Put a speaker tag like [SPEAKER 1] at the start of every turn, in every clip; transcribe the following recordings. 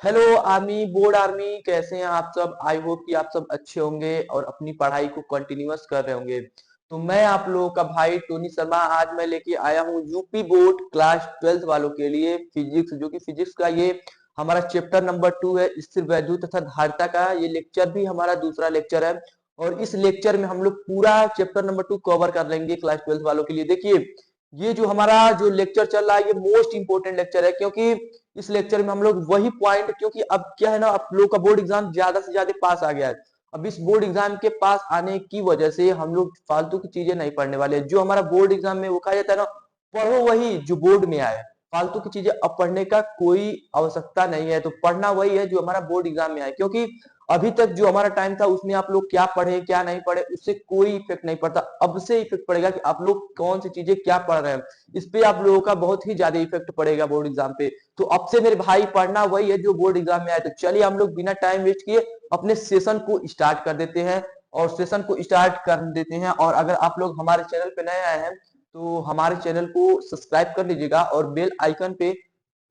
[SPEAKER 1] Hello army, board army, कैसे हैं आप सब। आई होप कि आप सब अच्छे होंगे और अपनी पढ़ाई को कंटिन्यूअस कर रहे होंगे। तो मैं आप लोगों का भाई टोनी शर्मा आज मैं लेके आया हूँ यूपी बोर्ड क्लास 12 वालों के लिए फिजिक्स, जो कि फिजिक्स का ये हमारा चैप्टर नंबर 2 है, स्थिर वैद्युत तथा धारिता का। ये लेक्चर भी हमारा दूसरा लेक्चर है और इस लेक्चर में हम लोग पूरा चैप्टर नंबर 2 कवर कर लेंगे क्लास 12 वालों के लिए। देखिए, ये जो हमारा जो लेक्चर चल रहा है ये मोस्ट इंपोर्टेंट लेक्चर है, क्योंकि इस लेक्चर में हम लोग वही पॉइंट, क्योंकि अब क्या है ना, आप लोग का बोर्ड एग्जाम ज्यादा से ज्यादा पास आ गया है। अब इस बोर्ड एग्जाम के पास आने की वजह से हम लोग फालतू की चीजें नहीं पढ़ने वाले। जो हमारा बोर्ड एग्जाम में वो कहा जाता है ना, पढ़ो वही जो बोर्ड में आए। फालतू की चीजें अब पढ़ने का कोई आवश्यकता नहीं है, तो पढ़ना वही है जो हमारा बोर्ड एग्जाम में आए। क्योंकि अभी तक जो हमारा टाइम था उसमें आप लोग क्या पढ़े क्या नहीं पढ़े उससे कोई इफेक्ट नहीं पड़ता। अब से इफेक्ट पड़ेगा कि आप लोग कौन सी चीजें क्या पढ़ रहे हैं, इस पे आप लोगों का बहुत ही ज्यादा इफेक्ट पड़ेगा बोर्ड एग्जाम पे। तो अब से मेरे भाई पढ़ना वही है जो बोर्ड एग्जाम में आए। तो चलिए हम लोग बिना टाइम वेस्ट किए अपने सेशन को स्टार्ट कर देते हैं और सेशन को स्टार्ट कर देते हैं। और अगर आप लोग हमारे चैनल पे नए आए हैं तो हमारे चैनल को सब्सक्राइब कर लीजिएगा और बेल आइकन पे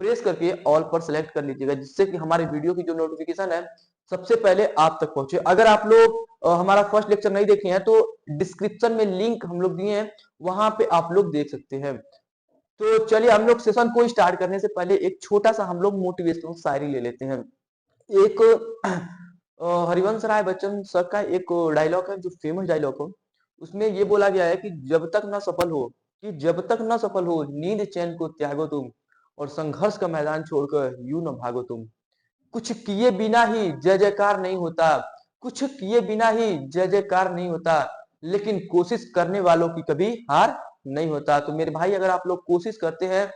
[SPEAKER 1] प्रेस करके ऑल पर सेलेक्ट कर लीजिएगा, जिससे कि हमारे वीडियो की जो नोटिफिकेशन है सबसे पहले आप तक पहुंचे। अगर आप लोग हमारा फर्स्ट लेक्चर नहीं देखे हैं तो डिस्क्रिप्शन में लिंक हम लोग दिए हैं, वहां पे आप लोग देख सकते हैं। तो चलिए हम लोग सेशन को स्टार्ट करने से पहले एक छोटा सा हम लोग मोटिवेशनल शायरी ले लेते हैं। एक हरिवंश राय बच्चन सर का एक डायलॉग है जो फेमस डायलॉग हो। उसमें ये बोला गया है कि जब तक न सफल हो, कि जब तक न सफल हो नींद चैन को त्यागो तुम, और संघर्ष का मैदान छोड़कर यूं न भागो तुम। कुछ किए बिना ही जय जयकार नहीं होता, कुछ किए बिना ही जय जयकार नहीं होता, लेकिन कोशिश करने वालों की कभी हार नहीं होता। तो मेरे भाई अगर आप लोग कोशिश करते हैं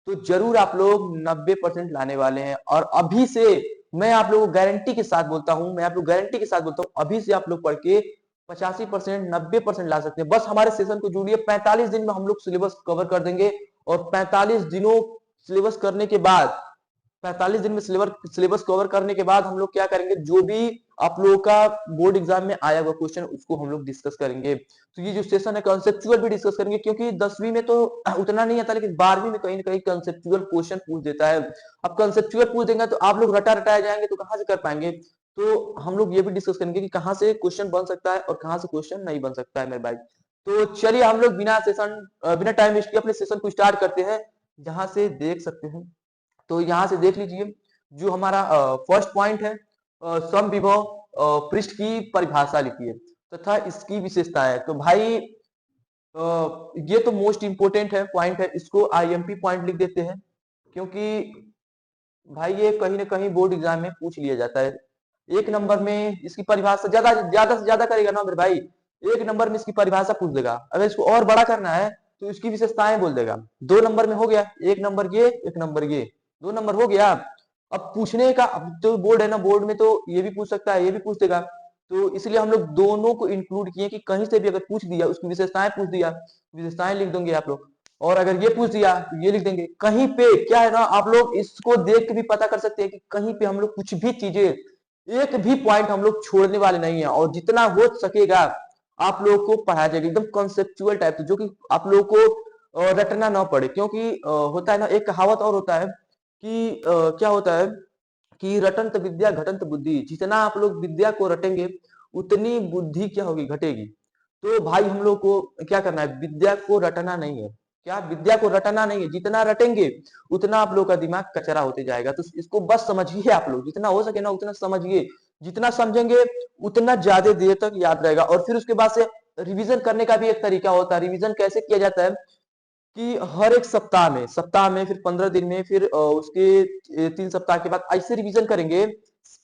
[SPEAKER 1] तो जरूर आप लोग 90% लाने वाले हैं। और अभी से मैं आप लोगों को गारंटी के साथ बोलता हूं, मैं आप लोग गारंटी के साथ बोलता हूं, अभी से आप लोग पढ़ के 85% 90% ला सकते हैं। बस हमारे सेशन को जुड़िए, 45 दिन में हम लोग सिलेबस कवर कर देंगे। और 45 दिनों सिलेबस करने के बाद, 45 दिन में सिलेबस कवर करने के बाद हम लोग क्या करेंगे, जो भी आप लोगों का बोर्ड एग्जाम में आया हुआ क्वेश्चन उसको हम लोग डिस्कस करेंगे। तो ये जो सेशन है कॉन्सेप्चुअल भी डिस्कस करेंगे, क्योंकि 10वीं में तो उतना नहीं आता, लेकिन 12वीं में कहीं ना कहीं कॉन्सेप्चुअल क्वेश्चन पूछ देता है। अब कॉन्सेप्चुअल पूछ देंगे तो आप लोग रटा रटाए जाएंगे तो कहां से कर पाएंगे। तो हम लोग ये भी डिस्कस करेंगे कि कहां से क्वेश्चन बन सकता है और कहां से क्वेश्चन नहीं बन सकता है मेरे भाई। तो चलिए हम लोग बिना टाइम वेस्ट किए अपने सेशन को स्टार्ट करते हैं। जहां से देख सकते हैं, तो यहां से देख लीजिए, जो हमारा फर्स्ट पॉइंट है, समविभव पृष्ठ की परिभाषा लिखिए तथा इसकी विशेषता है। तो भाई ये तो मोस्ट इंपोर्टेंट है पॉइंट है, इसको आईएमपी पॉइंट लिख देते हैं, क्योंकि भाई ये कहीं ना कहीं बोर्ड एग्जाम में पूछ लिया जाता है। एक नंबर में इसकी परिभाषा ज्यादा ज्यादा से ज्यादा करेगा ना मेरे भाई, एक नंबर में इसकी परिभाषा पूछ देगा। अगर इसको और बड़ा करना है तो इसकी विशेषताएं बोल देगा। 2 नंबर में हो गया, एक नंबर ये एक नंबर ये, 2 नंबर हो गया। अब पूछने का, अब तो बोर्ड है ना, बोर्ड में तो ये भी पूछ सकता है ये भी पूछ देगा। तो इसलिए हम लोग दोनों को इंक्लूड किए कि कहीं से भी अगर पूछ दिया उसकी विशेषताएं पूछ दिया, विशेषताएं लिख देंगे आप लोग। और अगर ये पूछ दिया तो ये लिख देंगे। कहीं पे क्या है ना, आप लोग इसको देख के भी पता कर सकते हैं कि कहीं पे हम लोग कुछ भी चीजें, एक भी पॉइंट हम लोग छोड़ने वाले नहीं है। और जितना हो सकेगा आप लोगों को पढ़ाया जाएगा एकदम कॉन्सेप्चुअल टाइप, जो कि आप लोगों को रटना ना पड़े। क्योंकि होता है ना, एक कहावत और होता है कि क्या होता है कि रटंत विद्या घटंत बुद्धि, जितना आप लोग विद्या को रटेंगे उतनी बुद्धि क्या होगी, घटेगी। तो भाई हम लोग को क्या करना है, विद्या को रटना नहीं है। क्या, विद्या को रटना नहीं है, जितना रटेंगे उतना आप लोग का दिमाग कचरा होते जाएगा। तो इसको बस समझिए, आप लोग जितना हो सके ना उतना समझिए, जितना समझेंगे उतना ज्यादा देर तक याद रहेगा। और फिर उसके बाद से रिवीजन करने का भी एक तरीका होता है। रिवीजन कैसे किया जाता है कि हर एक सप्ताह में फिर 15 दिन में, फिर उसके 3 सप्ताह के बाद ऐसे रिवीजन करेंगे।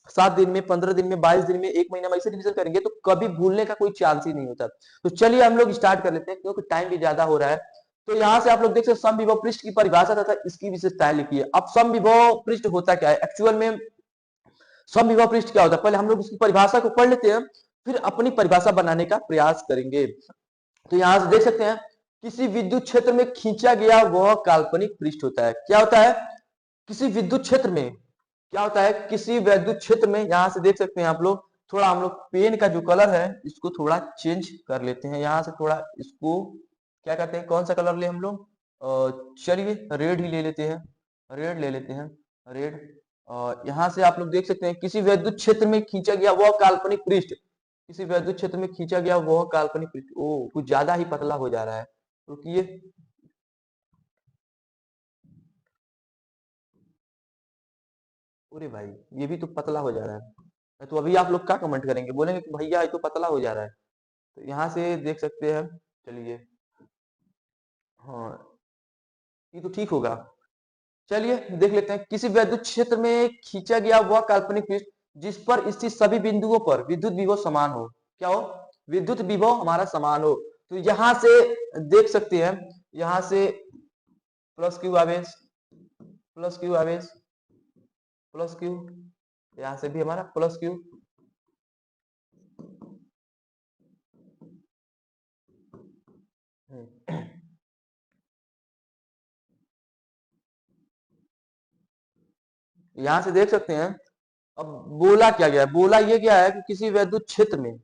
[SPEAKER 1] 7 दिन में, 15 दिन में, 22 दिन में, एक महीना में ऐसे रिवीजन करेंगे तो कभी भूलने का कोई चांस ही नहीं होता। तो चलिए हम लोग स्टार्ट कर लेते हैं, क्योंकि टाइम भी ज्यादा हो रहा है। तो यहाँ से आप लोग देख सकते हैं समविभव पृष्ठ की परिभाषा तथा इसकी विशेषताएं लिखिए। अब समविभव पृष्ठ होता क्या है एक्चुअल में, समविभव पृष्ठ क्या होता है, पहले हम लोग उसकी परिभाषा को पढ़ लेते हैं, फिर अपनी परिभाषा बनाने का प्रयास करेंगे। तो यहां से देख सकते हैं, किसी विद्युत क्षेत्र में खींचा गया वह काल्पनिक पृष्ठ होता है। क्या होता है, किसी विद्युत क्षेत्र में, क्या होता है, किसी विद्युत क्षेत्र में। यहां से देख सकते हैं आप लोग, थोड़ा हम लोग पेन का जो कलर है इसको थोड़ा चेंज कर लेते हैं। यहां से थोड़ा इसको क्या करते हैं, कौन सा कलर ले हम लोग, चलिए रेड ही ले लेते हैं, रेड ले लेते हैं, रेड। और यहाँ से आप लोग देख सकते हैं किसी वैद्युत क्षेत्र में खींचा गया वह काल्पनिक पृष्ठ, किसी वैद्युत क्षेत्र में खींचा गया वह काल्पनिक पृष्ठ। ओ कुछ ज्यादा ही पतला हो जा रहा है, रुकिए। अरे भाई ये भी तो पतला हो जा रहा है, तो अभी आप लोग क्या कमेंट करेंगे, बोलेंगे कि भैया ये तो पतला हो जा रहा है। तो यहाँ से देख सकते हैं, चलिए, हाँ ये तो ठीक होगा। चलिए देख लेते हैं, किसी विद्युत क्षेत्र में खींचा गया वह काल्पनिक पृष्ठ जिस पर स्थित सभी बिंदुओं पर विद्युत विभव समान हो। क्या हो? विद्युत विभव हमारा समान हो। तो यहां से देख सकते हैं, यहां से प्लस क्यू आवेश, प्लस क्यू आवेश, प्लस क्यू, यहां से भी हमारा प्लस क्यू, यहां से देख सकते हैं। अब बोला क्या गया है? बोला ये क्या है कि किसी वैद्युत क्षेत्र में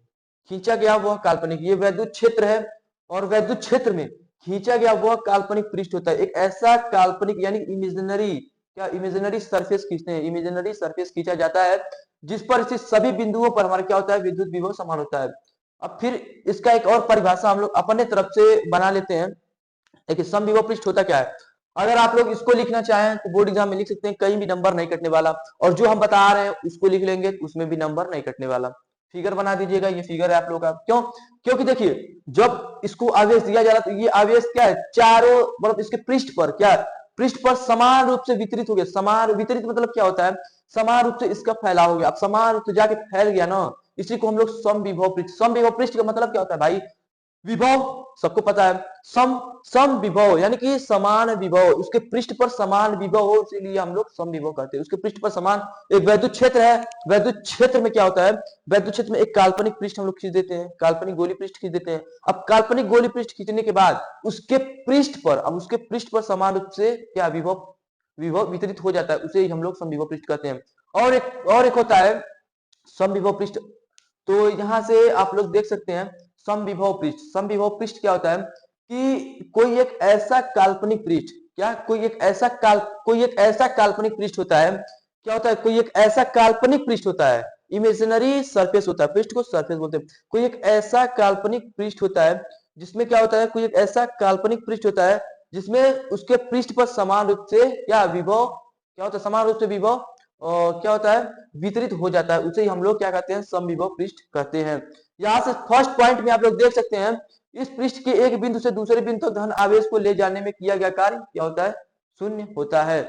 [SPEAKER 1] खींचा गया वह काल्पनिक, ये वैद्युत क्षेत्र है और वैद्युत क्षेत्र में खींचा गया वह काल्पनिक पृष्ठ होता है। एक ऐसा काल्पनिक यानी इमेजिनरी, क्या इमेजिनरी सरफेस खींचते हैं, इमेजिनरी सरफेस खींचा जाता है जिस पर स्थित सभी बिंदुओं पर हमारा क्या होता है, विद्युत विभव समान होता है। अब फिर इसका एक और परिभाषा हम लोग अपने तरफ से बना लेते हैं। देखिए समविभव पृष्ठ होता क्या है? अगर आप लोग इसको लिखना चाहें तो बोर्ड एग्जाम में लिख सकते हैं, कहीं भी नंबर नहीं कटने वाला, और जो हम बता रहे हैं उसको लिख लेंगे उसमें भी नंबर नहीं कटने वाला। फिगर बना दीजिएगा, ये फिगर है आप लोग का। क्यों? क्योंकि देखिए जब इसको आवेश दिया जा रहा है तो ये आवेश क्या है, चारों मतलब इसके पृष्ठ पर क्या है, पृष्ठ पर समान रूप से वितरित हो गया। समान वितरित मतलब क्या होता है, समान रूप से इसका फैलाव हो गया। अब समान रूप से जाके फैल गया ना, इसी को हम लोग समविभव पृष्ठ, समविभव पृष्ठ का मतलब क्या होता है भाई, विभव सबको पता है, सम सम विभव यानी कि समान विभव, उसके पृष्ठ पर समान विभव हो, इसीलिए हम लोग सम विभव कहते हैं। उसके पृष्ठ पर समान, एक वैद्युत क्षेत्र है, वैद्युत क्षेत्र में क्या होता है, वैद्युत क्षेत्र में एक काल्पनिक पृष्ठ हम लोग खींच देते हैं, काल्पनिक गोली पृष्ठ खींच देते हैं। अब काल्पनिक गोली पृष्ठ खींचने के बाद उसके पृष्ठ पर, अब उसके पृष्ठ पर समान रूप से क्या विभव, विभव वितरित हो जाता है, उसे ही हम लोग समविभव पृष्ठ कहते हैं। और एक होता है समविभव पृष्ठ। तो यहां से आप लोग देख सकते हैं समविभव पृष्ठ, समविभव पृष्ठ क्या होता है कि कोई एक ऐसा काल्पनिक पृष्ठ, क्या कोई एक ऐसा काल्पनिक पृष्ठ होता है। क्या होता है, कोई एक ऐसा काल्पनिक पृष्ठ होता है, इमेजिनरी सरफेस होता है, पृष्ठ को सरफेस बोलते हैं। कोई एक ऐसा काल्पनिक पृष्ठ होता है जिसमें क्या होता है, कोई एक ऐसा काल्पनिक पृष्ठ होता है जिसमें उसके पृष्ठ पर समान रूप से क्या विभव, क्या होता है, समान रूप से विभव और क्या होता है, वितरित हो जाता है, उसे ही हम लोग क्या कहते हैं, समविभव पृष्ठ कहते हैं। यहाँ से फर्स्ट पॉइंट में आप लोग देख सकते हैं, इस पृष्ठ के एक बिंदु से दूसरे बिंदु तक धन आवेश को ले जाने में किया गया कार्य क्या होता है, शून्य होता है।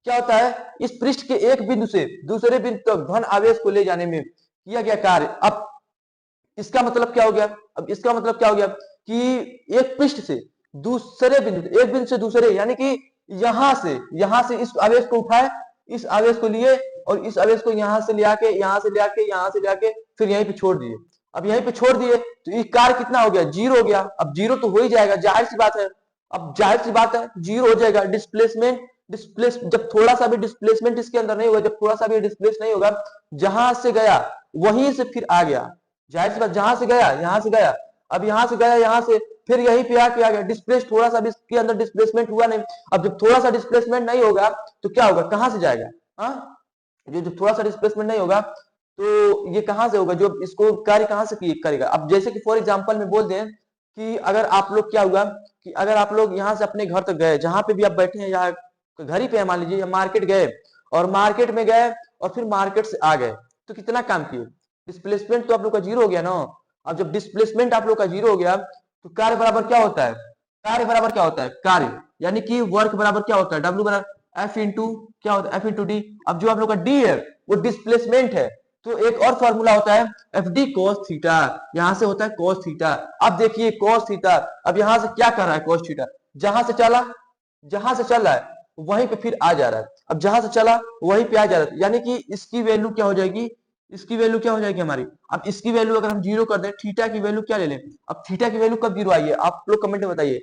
[SPEAKER 1] क्या होता है, इस पृष्ठ के एक बिंदु से दूसरे बिंदु तक धन आवेश को ले जाने में किया गया कार्य। अब इसका मतलब क्या हो गया, अब इसका मतलब क्या हो गया कि एक पृष्ठ से दूसरे बिंदु, एक बिंदु से दूसरे, यानी कि यहां से इस आवेश को उठाए, इस आवेश को लिए और इस आवेश को यहां से ले आके, यहां से ले आके, यहां से ले आके फिर यहीं पे छोड़ दिए। अब यहीं पे छोड़ दिए तो ये कार्य कितना हो गया, जीरो हो गया। अब जीरो तो हो ही जाएगा, जाहिर सी बात है। अब जाहिर सी बात है जीरो हो जाएगा। डिस्प्लेसमेंट, जब थोड़ा सा भी डिस्प्लेसमेंट इसके अंदर नहीं होगा, जब थोड़ा सा भी डिस्प्लेस नहीं होगा, जहां से गया वहीं से फिर आ गया। जाहिर सी बात, जहां से गया यहां से गया, अब यहां से गया यहां से फिर यहीं पे आके आ गया। डिस्प्लेस थोड़ा सा भी इसके अंदर डिस्प्लेसमेंट हुआ नहीं। अब जब थोड़ा सा डिस्प्लेसमेंट नहीं होगा तो क्या होगा, कहां से जाएगा, हाँ जो थोड़ा सा डिस्प्लेसमेंट नहीं होगा तो ये कहां से होगा, जो इसको कार्य कहां से करेगा। अब जैसे कि फॉर एग्जांपल में बोल दें कि अगर आप लोग क्या हुआ कि अगर आप लोग यहाँ से अपने घर तक गए, जहां पे भी आप बैठे हैं, यहाँ घर ही पे मान लीजिए, मार्केट गए और मार्केट में गए और फिर मार्केट से आ गए, तो कितना काम किए, डिस्प्लेसमेंट तो आप लोग का जीरो हो गया ना। अब जब डिस्प्लेसमेंट आप लोग का जीरो हो गया तो कार्य बराबर क्या होता है, कार्य बराबर क्या होता है, कार्य यानी कि वर्क बराबर क्या होता है, डब्ल्यू बराबर एफ इंटू क्या होता है, एफ इंटू डी। अब जो आप लोग का डी है वो डिस्प्लेसमेंट है, तो एक और फॉर्मूला होता है एफ डी कॉस थीटा, यहां से होता है कॉस थीटा। अब देखिए कॉस थीटा, अब यहां से क्या कर रहा है कॉस थीटा, जहां से चला, जहां से चल रहा है वहीं पे फिर आ जा रहा है। अब जहां से चला वहीं पे आ जा रहा है, यानी कि इसकी वैल्यू क्या हो जाएगी, इसकी वैल्यू क्या हो जाएगी हमारी। अब इसकी वैल्यू अगर हम जीरो कर दें, थीटा की वैल्यू क्या ले लें। अब थीटा की वैल्यू कब जीरो आई है, आप लोग कमेंट में बताइए,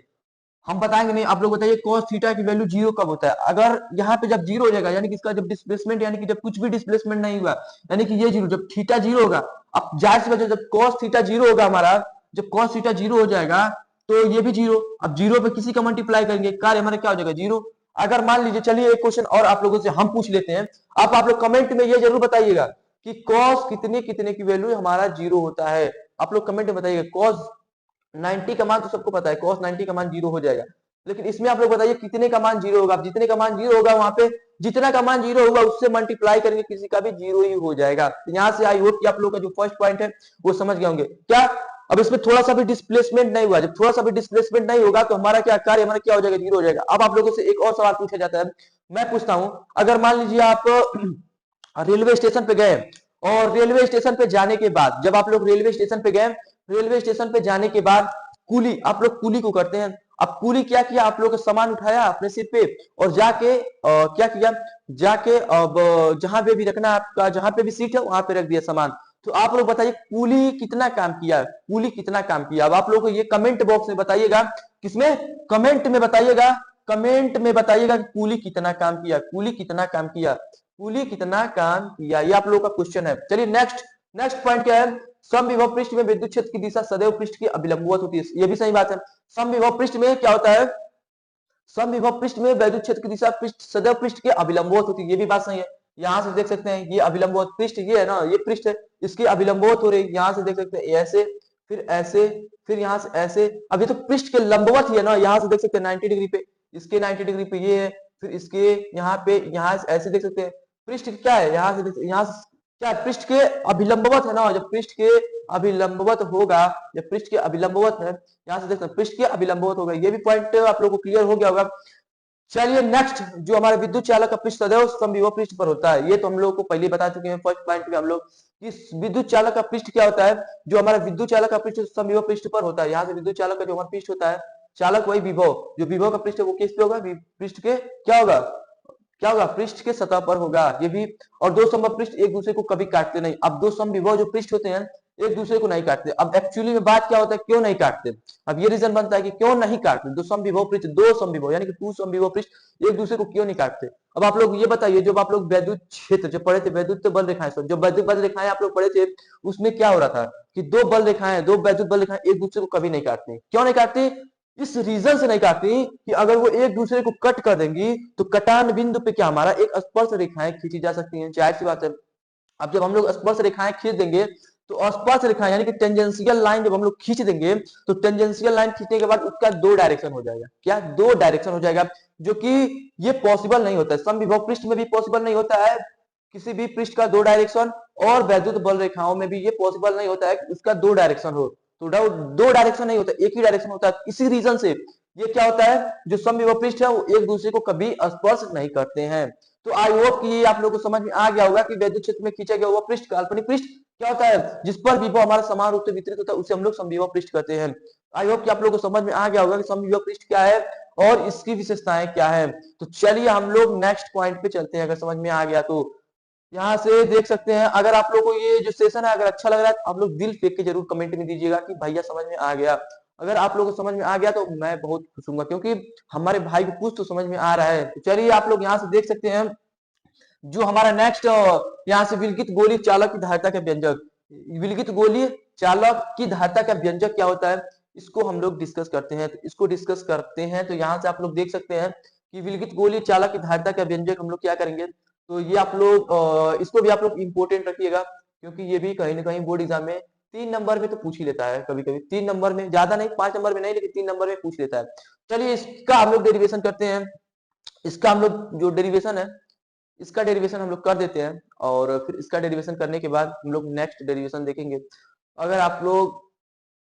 [SPEAKER 1] हम बताएंगे नहीं, आप लोग बताइए cos थीटा की वैल्यू जीरो कब होता है। अगर यहाँ पे जब जीरो हो जाएगा, यानी कि इसका जब डिस्प्लेसमेंट, यानी कि जब कुछ भी डिस्प्लेसमेंट नहीं हुआ, यानी कि ये जीरो, जब थीटा जीरो होगा, अब जाहिर सी बात है जब cos थीटा जीरो होगा हमारा, जब cos थीटा जीरो हो जाएगा तो ये भी जीरो। अब जीरो पे किसी का मल्टीप्लाई करेंगे, कार्य हमारा क्या हो जाएगा, जीरो। अगर मान लीजिए, चलिए एक क्वेश्चन और आप लोगों से हम पूछ लेते हैं। आप लोग कमेंट में ये जरूर बताइएगा कि कॉस कितने कितने की वैल्यू हमारा जीरो होता है। आप लोग कमेंट में बताइएगा। कॉस 90 का मान तो सबको पता है, cos 90 का मान जीरो हो जाएगा, लेकिन इसमें आप लोग बताइए कितने का मान जीरो होगा। जितने का मान जीरो होगा वहां पे जितना का मान जीरो होगा उससे मल्टीप्लाई करेंगे, किसी का भी जीरो ही हो जाएगा। तो यहाँ से आई होप कि आप लोग का जो फर्स्ट पॉइंट है वो समझ गए होंगे क्या। अब इसमें थोड़ा सा भी डिस्प्लेसमेंट नहीं हुआ, जब थोड़ा सा भी डिस्प्लेसमेंट नहीं होगा तो हमारा क्या कार्य, हमारा क्या हो जाएगा, जीरो हो जाएगा। अब आप लोगों से एक और सवाल पूछा जाता है, मैं पूछता हूं, अगर मान लीजिए आप रेलवे स्टेशन पे गए, और रेलवे स्टेशन पे जाने के बाद, जब आप लोग रेलवे स्टेशन पे गए, रेलवे स्टेशन पे जाने के बाद कूली, आप लोग कूली को करते हैं। अब कूली क्या किया, आप लोग सामान उठाया अपने सिर पे और जाके क्या किया, जाके अब जहां पे भी रखना है आपका, जहां पे भी सीट है वहां पे रख दिया सामान। तो आप लोग बताइए कूली कितना काम किया, कूली कितना काम किया। अब आप लोग को ये कमेंट बॉक्स में बताइएगा, किसमें, कमेंट में बताइएगा, कमेंट में बताइएगा कि कूली कितना काम किया, कूली कितना काम किया, कूली कितना काम किया। ये आप लोगों का क्वेश्चन है। चलिए नेक्स्ट, नेक्स्ट पॉइंट क्या है, समविभव पृष्ठ में विद्युत क्षेत्र की दिशा सदैव पृष्ठ की अभिलंबवत होती है। ये भी सही बात है। समविभव पृष्ठ में क्या होता है, समविभव पृष्ठ में वैद्युत क्षेत्र की दिशा पृष्ठ सदैव पृष्ठ के अभिलंबवत होती है। ये भी बात सही है। यहां से देख सकते हैं ये अभिलंबवत पृष्ठ, ये है ना, ये पृष्ठ है, इसकी अभिलंबवत हो रही है। यहां से देख सकते हैं ऐसे, फिर ऐसे, फिर यहां से ऐसे। अब ये तो पृष्ठ के लंबवत ही है ना, यहां से देख सकते हैं 90 डिग्री पे, इसके 90 डिग्री पे ये है, फिर इसके यहाँ पे, यहाँ से ऐसे देख सकते हैं। पृष्ठ क्या है, यहाँ से, यहाँ से क्या है, पृष्ठ के अभिलंबवत है ना। जब पृष्ठ के अभिलंबवत होगा, जब पृष्ठ के अभिलंबवत है, यहाँ से देखते हैं पृष्ठ के अभिलंबवत होगा। ये भी पॉइंट आप लोगों को क्लियर हो गया होगा। चलिए नेक्स्ट, जो हमारे विद्युत चालक का पृष्ठ सदैव समविभव पृष्ठ पर होता है, ये तो हम लोग को पहले बता चुके हैं फर्स्ट पॉइंट में हम लोग कि विद्युत चालक का पृष्ठ क्या होता है। जो हमारा विद्युत चालक का पृष्ठ समविभव पृष्ठ पर होता है। यहाँ से विद्युत चालक का जो हमारा पृष्ठ होता है, चालक वही विभव, जो विभव का पृष्ठ है वो किस पे होगा, पृष्ठ के क्या होगा, क्या होगा, पृष्ठ के सतह पर होगा। ये भी, और दो समविभव पृष्ठ एक दूसरे को कभी काटते नहीं। अब दो समविभव जो पृष्ठ होते हैं एक दूसरे को नहीं काटते। अब एक्चुअली में बात क्या होता है, क्यों नहीं काटते। अब ये रीजन बनता है कि क्यों नहीं काटते। दो समविभव पृष्ठ, दो समविभव यानी कि टू समविभव पृष्ठ एक दूसरे को क्यों नहीं काटते। अब आप लोग ये बताइए, जब आप लोग वैद्युत क्षेत्र जब पढ़े थे, वैद्युत बल रेखाएं, जो वैद्युत बल रेखाएं आप लोग पढ़े थे, उसमें क्या हो रहा था कि दो बल रेखाएं, दो वैद्युत बल रेखाएं एक दूसरे को कभी नहीं काटती। क्यों नहीं काटती, इस रीजन से नहीं काटती कि अगर वो एक दूसरे को कट कर देंगी तो कटान बिंदु पे क्या हमारा एक स्पर्श रेखाएं खींची जा सकती हैं, जाहिर सी बात है। अब जब हम लोग स्पर्श रेखाएं खींच देंगे तो स्पर्श रेखाएं यानी कि टेंजेंशियल लाइन जब हम लोग खींच देंगे तो टेंजेंशियल लाइन खींचने के बाद उसका दो डायरेक्शन हो जाएगा। क्या, दो डायरेक्शन हो जाएगा, जो कि ये पॉसिबल नहीं होता है। समविभव पृष्ठ में भी पॉसिबल नहीं होता है किसी भी पृष्ठ का दो डायरेक्शन, और वैद्युत बल रेखाओं में भी ये पॉसिबल नहीं होता है कि उसका दो डायरेक्शन हो। तो दो डायरेक्शन नहीं होता, एक ही डायरेक्शन होता है। इसी रीजन से ये क्या होता है, जो समविभव पृष्ठ है वो एक दूसरे को कभी स्पर्श नहीं करते हैं। तो आई होप कि ये आप लोगों को समझ में आ गया होगा कि वैद्युत क्षेत्र में खींचा गया हुआ पृष्ठ, काल्पनिक पृष्ठ क्या होता है, जिस पर विभव हमारा समान रूप से वितरित होता है उसे हम लोग समविभव पृष्ठ कहते हैं। आई होप कि आप लोगों को समझ में आ गया होगा कि समविभव पृष्ठ क्या है और इसकी विशेषताएं क्या है। तो चलिए हम लोग नेक्स्ट पॉइंट पे चलते हैं। अगर समझ में आ गया तो यहाँ से देख सकते हैं। अगर आप लोग को ये जो सेशन है अगर अच्छा लग रहा है तो आप लोग दिल फेंक के जरूर कमेंट में दीजिएगा कि भैया समझ में आ गया। अगर आप लोगों को समझ में आ गया तो मैं बहुत खुश हूंगा, क्योंकि हमारे भाई को कुछ तो समझ में आ रहा है। तो चलिए आप लोग यहाँ से देख सकते हैं, जो हमारा नेक्स्ट यहाँ से विलगित गोली चालक की धारिता के व्यंजक, विलगित गोली चालक की धारिता का व्यंजक क्या होता है, इसको हम लोग डिस्कस करते हैं। तो इसको डिस्कस करते हैं, तो यहाँ से आप लोग देख सकते हैं कि विलगित गोली चालक की धारिता का व्यंजक हम लोग क्या करेंगे। तो ये आप लोग इसको भी आप लोग इंपोर्टेंट रखिएगा, क्योंकि ये भी कहीं ना कहीं बोर्ड एग्जाम में 3 नंबर में तो पूछ ही लेता है। कभी कभी 3 नंबर में, ज्यादा नहीं 5 नंबर में नहीं, लेकिन 3 नंबर में पूछ लेता है। चलिए इसका हम लोग डेरिवेशन करते हैं। इसका हम लोग जो डेरिवेशन है, इसका डेरिवेशन हम लोग कर देते हैं, और फिर इसका डेरिवेशन करने के बाद हम लोग नेक्स्ट डेरिवेशन देखेंगे। अगर आप लोग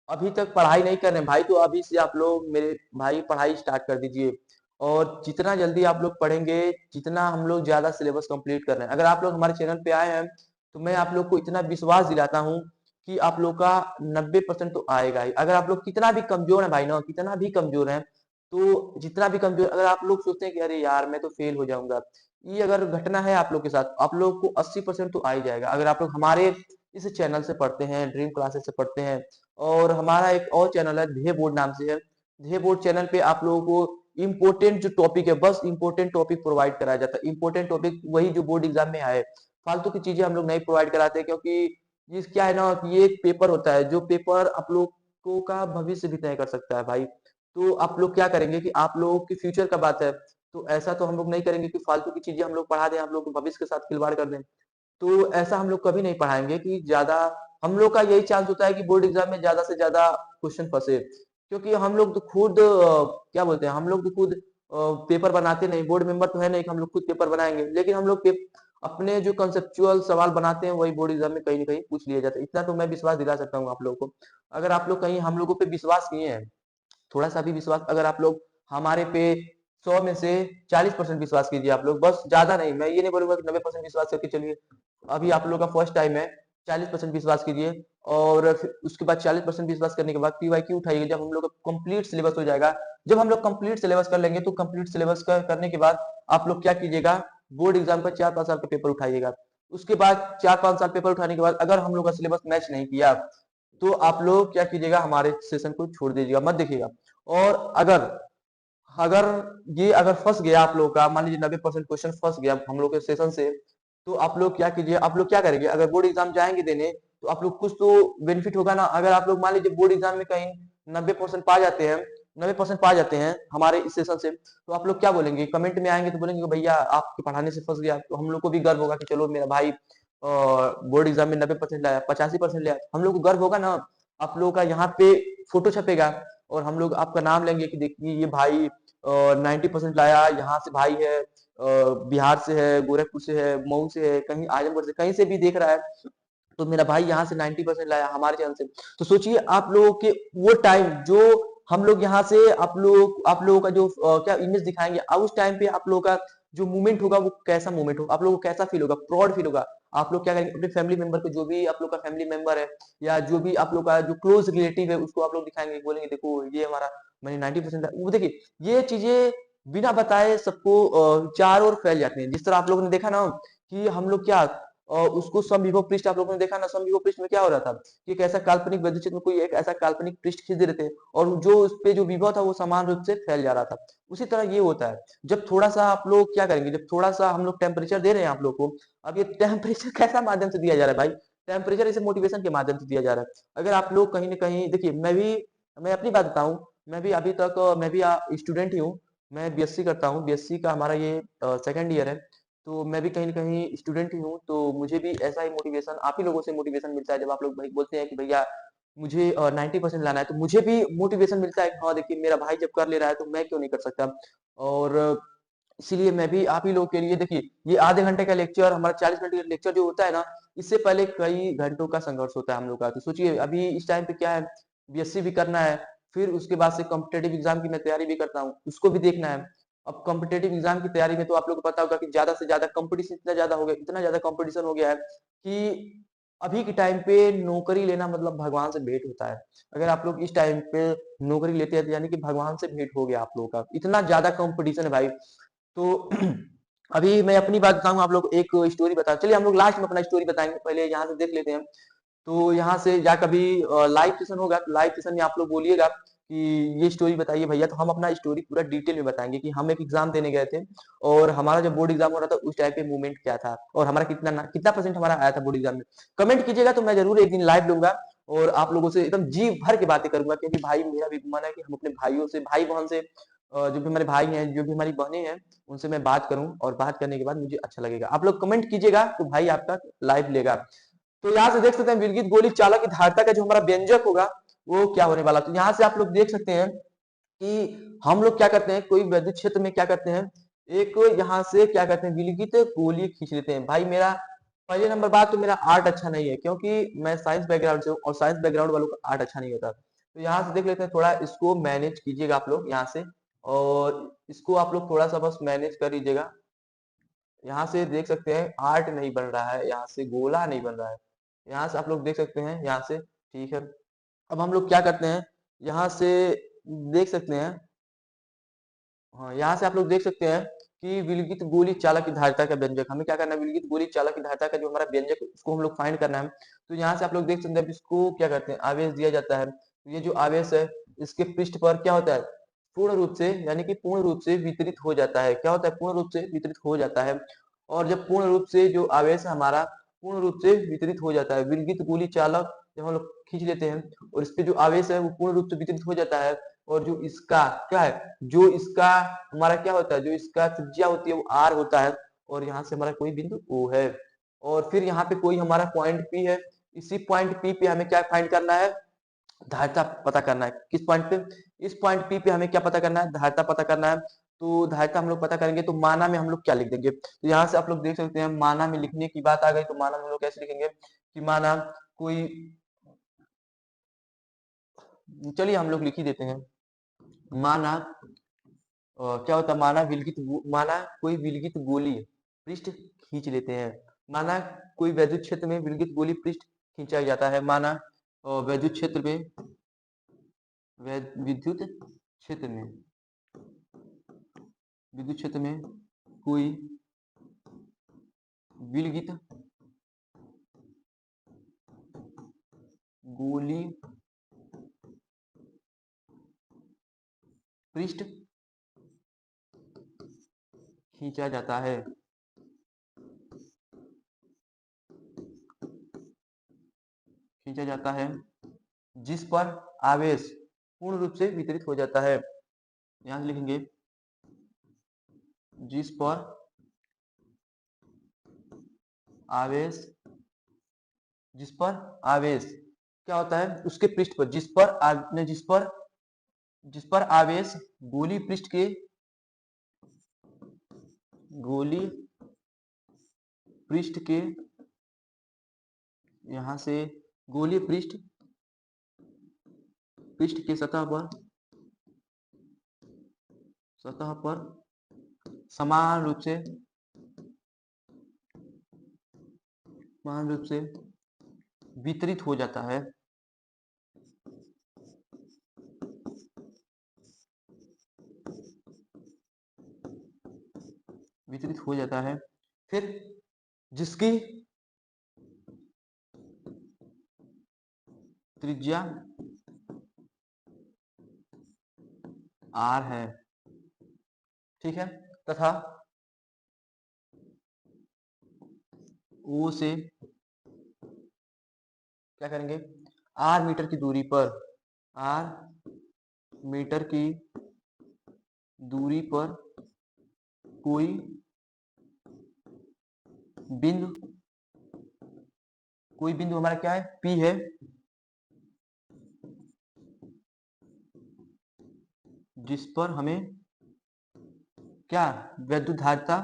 [SPEAKER 1] अभी तक पढ़ाई नहीं कर रहे हैं भाई, तो अभी से आप लोग मेरे भाई पढ़ाई स्टार्ट कर दीजिए। और जितना जल्दी आप लोग पढ़ेंगे, जितना हम लोग ज्यादा सिलेबस कंप्लीट कर रहे हैं। अगर आप लोग हमारे चैनल पे आए हैं तो मैं आप लोग को इतना विश्वास दिलाता हूँ कि आप लोग का 90% तो आएगा ही। अगर आप लोग कितना भी कमजोर है भाई ना, कितना भी कमजोर है, तो जितना भी कमजोर, अगर आप लोग सोचते हैं कि अरे यार मैं तो फेल हो जाऊंगा, ये अगर घटना है आप लोग के साथ, आप लोग को 80% तो आ ही जाएगा। अगर आप लोग हमारे इस चैनल से पढ़ते हैं, ड्रीम क्लासेस से पढ़ते हैं, और हमारा एक और चैनल है ध्येय बोर्ड नाम से है, ध्येय बोर्ड चैनल पे आप लोगों को इंपोर्टेंट जो टॉपिक है, बस इंपोर्टेंट टॉपिक प्रोवाइड कराया जाता है। इंपोर्टेंट टॉपिक वही जो बोर्ड एग्जाम में आए, फालतू की चीजें हम लोग नहीं प्रोवाइड कराते, क्योंकि ये क्या है ना कि ये एक पेपर होता है, जो पेपर आप लोगों का भविष्य भी तय कर सकता है भाई। तो आप लोग क्या करेंगे कि आप लोगों के फ्यूचर का बात है, तो ऐसा तो हम लोग नहीं करेंगे कि फालतू की चीजें हम लोग पढ़ा दें, आप लोग के भविष्य के साथ खिलवाड़ कर दें। तो ऐसा हम लोग कभी नहीं पढ़ाएंगे कि ज्यादा, हम लोग का यही चांस होता है कि बोर्ड एग्जाम में ज्यादा से ज्यादा क्वेश्चन फंसे, क्योंकि हम लोग तो खुद क्या बोलते हैं, हम लोग तो खुद पेपर बनाते नहीं, बोर्ड मेंबर तो है नहीं कि हम लोग खुद पेपर बनाएंगे, लेकिन हम लोग अपने जो कंसेप्चुअल सवाल बनाते हैं वही बोर्ड एग्जाम में कहीं ना कहीं पूछ लिया जाता है। इतना तो मैं विश्वास दिला सकता हूँ आप लोगों को। अगर आप लोग कहीं हम लोगों पे विश्वास किए हैं, थोड़ा सा भी विश्वास, अगर आप लोग हमारे पे 100 में से 40% विश्वास कीजिए आप लोग, बस ज्यादा नहीं, मैं ये नहीं बोलूंगा कि 90% विश्वास करके चलिए। अभी आप लोगों का फर्स्ट टाइम है, 40% विश्वास कीजिए, और फिर उसके बाद 40% विश्वास करने के बाद पीवाईक्यू उठाइए। जब हम लोग का कंप्लीट सिलेबस हो जाएगा, जब हम लोग कंप्लीट सिलेबस कर लेंगे, तो कंप्लीट सिलेबस करने के बाद आप लोग क्या कीजिएगा, बोर्ड एग्जाम का 4-5 साल का पेपर उठाइएगा। उसके बाद 4-5 साल पेपर उठाने के बाद अगर हम लोग का सिलेबस मैच नहीं किया, तो आप लोग क्या कीजिएगा, हमारे सेशन को छोड़ दीजिएगा, मत देखिएगा। और अगर अगर अगर फंस गया आप लोग का, मान लीजिए 90% क्वेश्चन फंस गया हम लोग के सेशन से, तो आप लोग क्या कीजिए, आप लोग क्या करेंगे, अगर बोर्ड एग्जाम जाएंगे देने, तो आप लोग कुछ तो बेनिफिट होगा ना। अगर आप लोग मान लीजिए बोर्ड एग्जाम में कहीं 90% पा जाते हैं, 90% पा जाते हैं हमारे इस सेशन से, तो आप लोग क्या बोलेंगे, कमेंट में आएंगे तो बोलेंगे कि भैया आपके पढ़ाने से फंस गया। तो हम लोग को भी गर्व होगा कि चलो मेरा भाई बोर्ड एग्जाम में 90% लाया, 85% लाया, हम लोग को गर्व होगा ना। आप लोगों का यहाँ पे फोटो छपेगा, और हम लोग आपका नाम लेंगे कि देखिए ये भाई 90% लाया, यहाँ से भाई है, बिहार से है, गोरखपुर से है, मऊ से है, कहीं आजमगढ़ से, कहीं से भी देख रहा है, तो मेरा भाई यहाँ से 90% लाया हमारे चैनल से। तो सोचिए आप लोगों के वो टाइम जो हम लोग यहाँ से आप लोगों का जो क्या इमेज दिखाएंगे, अब उस टाइम पे आप लोगों का जो मूवमेंट होगा वो कैसा मूवमेंट होगा, आप लोगों को कैसा फील होगा, प्राउड फील होगा। आप लोग क्या करेंगे, अपने फैमिली मेंबर को, जो भी आप लोग का फैमिली मेंबर है, या जो भी आप लोग का जो क्लोज रिलेटिव है, उसको आप लोग दिखाएंगे, बोलेंगे देखो ये हमारा, मैंने 90% वो देखिए। ये चीजें बिना बताए सबको चारों ओर फैल जाती हैं। जिस तरह आप लोगों ने देखा ना कि हम लोग क्या उसको समविभव पृष्ठ, आप लोगों ने देखा ना, समविभव पृष्ठ में क्या हो रहा था कि एक ऐसा काल्पनिक वैद्य चित्र में कोई एक ऐसा काल्पनिक पृष्ठ खींच दे रहे थे, और जो उस पे जो विभव था वो समान रूप से फैल जा रहा था। उसी तरह ये होता है, जब थोड़ा सा आप लोग क्या करेंगे, जब थोड़ा सा हम लोग टेम्परेचर दे रहे हैं आप लोग को। अब ये टेम्परेचर कैसा माध्यम से दिया जा रहा है भाई, टेम्परेचर इसे मोटिवेशन के माध्यम से दिया जा रहा है। अगर आप लोग कहीं ना कहीं देखिए, मैं अपनी बात बताऊं, मैं भी अभी तक मैं भी स्टूडेंट ही हूँ। मैं बीएससी करता हूँ, बीएससी का हमारा ये सेकंड ईयर है। तो मैं भी कहीं न कहीं स्टूडेंट ही हूँ, तो मुझे भी ऐसा ही मोटिवेशन आप ही लोगों से मोटिवेशन मिलता है, जब आप लोग भाई बोलते हैं कि भैया मुझे 90% लाना है, तो मुझे भी मोटिवेशन मिलता है कि हाँ, देखिए मेरा भाई जब कर ले रहा है तो मैं क्यों नहीं कर सकता। और इसीलिए मैं भी आप ही लोगों के लिए देखिए, ये आधे घंटे का लेक्चर, हमारा 40 मिनट का लेक्चर जो होता है ना, इससे पहले कई घंटों का संघर्ष होता है हम लोग का। तो सोचिए अभी इस टाइम पे क्या है, बीएससी भी करना है, फिर उसके बाद से कॉम्पिटेटिव एग्जाम की मैं तैयारी भी करता हूँ, उसको भी देखना है। अब कॉम्पिटेटिव एग्जाम की तैयारी में तो आप लोग को पता होगा कि ज्यादा से ज्यादा कंपटीशन इतना ज्यादा हो गया, इतना ज्यादा कंपटीशन हो गया है कि अभी के टाइम पे नौकरी लेना मतलब भगवान से भेंट होता है। अगर आप लोग इस टाइम पे नौकरी लेते हैं तो यानी कि भगवान से भेंट हो गया आप लोगों का, इतना ज्यादा कंपटीशन है भाई। तो अभी मैं अपनी बात बताऊं, आप लोग एक स्टोरी बता, चलिए हम लोग लास्ट में अपना स्टोरी बताएंगे, पहले यहाँ से देख लेते हैं। तो यहाँ से या कभी लाइव सेशन होगा, तो लाइव सेशन में आप लोग बोलिएगा कि ये स्टोरी बताइए भैया, तो हम अपना स्टोरी पूरा डिटेल में बताएंगे कि हम एक एग्जाम देने गए थे, और हमारा जब बोर्ड एग्जाम हो रहा था उस टाइम पे मूवमेंट क्या था, और हमारा कितना परसेंट हमारा आया था बोर्ड एग्जाम में। कमेंट कीजिएगा, तो मैं जरूर एक दिन लाइव लूंगा, और आप लोगों से एकदम जी भर के बातें करूंगा, क्योंकि भाई मेरा भी मन है कि हम अपने भाइयों से, भाई बहन से, जो भी हमारे भाई हैं, जो भी हमारी बहनें हैं, उनसे मैं बात करूं, और बात करने के बाद मुझे अच्छा लगेगा। आप लोग कमेंट कीजिएगा तो भाई आपका लाइव लेगा। तो यहाँ से देख सकते हैं विलगित गोली चालक की धारता का जो हमारा व्यंजक होगा वो क्या होने वाला। तो यहाँ से आप लोग देख सकते हैं कि हम लोग क्या करते हैं, कोई विद्युत क्षेत्र में क्या करते हैं, एक यहाँ से क्या करते हैं, विलगित गोली खींच लेते हैं। भाई मेरा पहले नंबर बात तो मेरा आर्ट अच्छा नहीं है, क्योंकि मैं साइंस बैकग्राउंड से हूँ, और साइंस बैकग्राउंड वालों का आर्ट अच्छा नहीं होता। तो यहाँ से देख लेते हैं, थोड़ा इसको मैनेज कीजिएगा आप लोग यहाँ से, और इसको आप लोग थोड़ा सा बस मैनेज कर लीजिएगा। यहाँ से देख सकते हैं आर्ट नहीं बन रहा है, यहाँ से गोला नहीं बन रहा है, यहाँ से आप लोग देख सकते हैं, यहाँ से ठीक है। अब हम लोग क्या करते हैं, यहाँ से देख सकते हैं, हाँ यहाँ से आप लोग देख सकते हैं कि विलगित गोली चालक की धारिता का व्यंजक, हमें क्या करना है, विलगित गोली चालक की धारिता का जो हमारा व्यंजक है, उसको हम लोग फाइंड करना है। तो यहाँ से आप लोग देख सकते हैं, इसको क्या करते हैं, आवेश दिया जाता है। तो ये जो आवेश है, इसके पृष्ठ पर क्या होता है, पूर्ण रूप से, यानी कि पूर्ण रूप से वितरित हो जाता है। क्या होता है, पूर्ण रूप से वितरित हो जाता है। और जब पूर्ण रूप से जो आवेश है हमारा पूर्ण रूप से वितरित हो जाता है, विलगित गोली चालक जब हम लोग खींच लेते हैं, और इस पे जो आवेश है वो पूर्ण रूप से वितरित हो जाता है, और जो इसका क्या है, जो इसका हमारा क्या होता है, जो इसका त्रिज्या होती है वो r होता है, और यहाँ से हमारा कोई बिंदु O है, और फिर यहाँ पे कोई हमारा पॉइंट P है। इसी पॉइंट P पे हमें क्या फाइंड करना है, धारिता पता करना है। किस पॉइंट पे, इस पॉइंट P पे हमें क्या पता करना है, धारिता पता करना है। तो धारिता हम लोग पता करेंगे तो माना में हम लोग क्या लिख देंगे, तो यहाँ से आप लोग देख सकते हैं माना में लिखने की बात आ गई, तो माना में हम लोग कैसे लिखेंगे कि माना कोई, चलिए हम लोग लिख ही देते हैं, माना क्या होता है, माना कोई विलगित गोली पृष्ठ खींच लेते हैं। माना कोई वैद्युत क्षेत्र में विलगित गोली पृष्ठ खींचा जाता है। माना वैद्युत क्षेत्र में विद्युत क्षेत्र में विद्युत क्षेत्र में कोई विलगित गोली पृष्ठ खींचा जाता है। खींचा जाता है जिस पर आवेश पूर्ण रूप से वितरित हो जाता है। यहां से लिखेंगे जिस पर आवेश, जिस पर आवेश क्या होता है, उसके पृष्ठ पर, जिस पर आवेश गोली पृष्ठ के, गोली पृष्ठ के, यहां से गोलीय पृष्ठ के सतह पर समान रूप से वितरित हो जाता है। वितरित हो जाता है। फिर जिसकी त्रिज्या r है, ठीक है, तथा O से क्या करेंगे, r मीटर की दूरी पर, r मीटर की दूरी पर कोई बिंदु हमारा क्या है, P है, जिस पर हमें क्या वैद्युत धारिता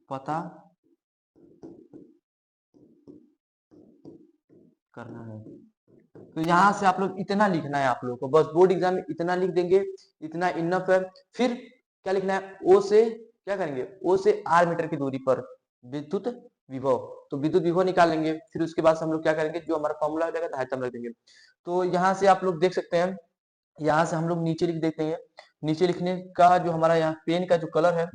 [SPEAKER 1] पता करना है। तो यहां से आप लोग इतना लिखना है, आप लोगों को बस बोर्ड एग्जाम में इतना लिख देंगे, इतना इनफ है। फिर क्या लिखना है, ओ से क्या करेंगे, ओ से r मीटर की दूरी पर विद्युत विभव, तो विद्युत विभव निकालेंगे। फिर उसके बाद हम लोग क्या करेंगे, जो हमारा फॉर्मूला हो जाएगा धारिता में रख देंगे। तो यहाँ से आप लोग देख सकते हैं, यहाँ से हम लोग नीचे लिख देते हैं। नीचे लिखने का जो हमारा यहाँ पेन का जो कलर है,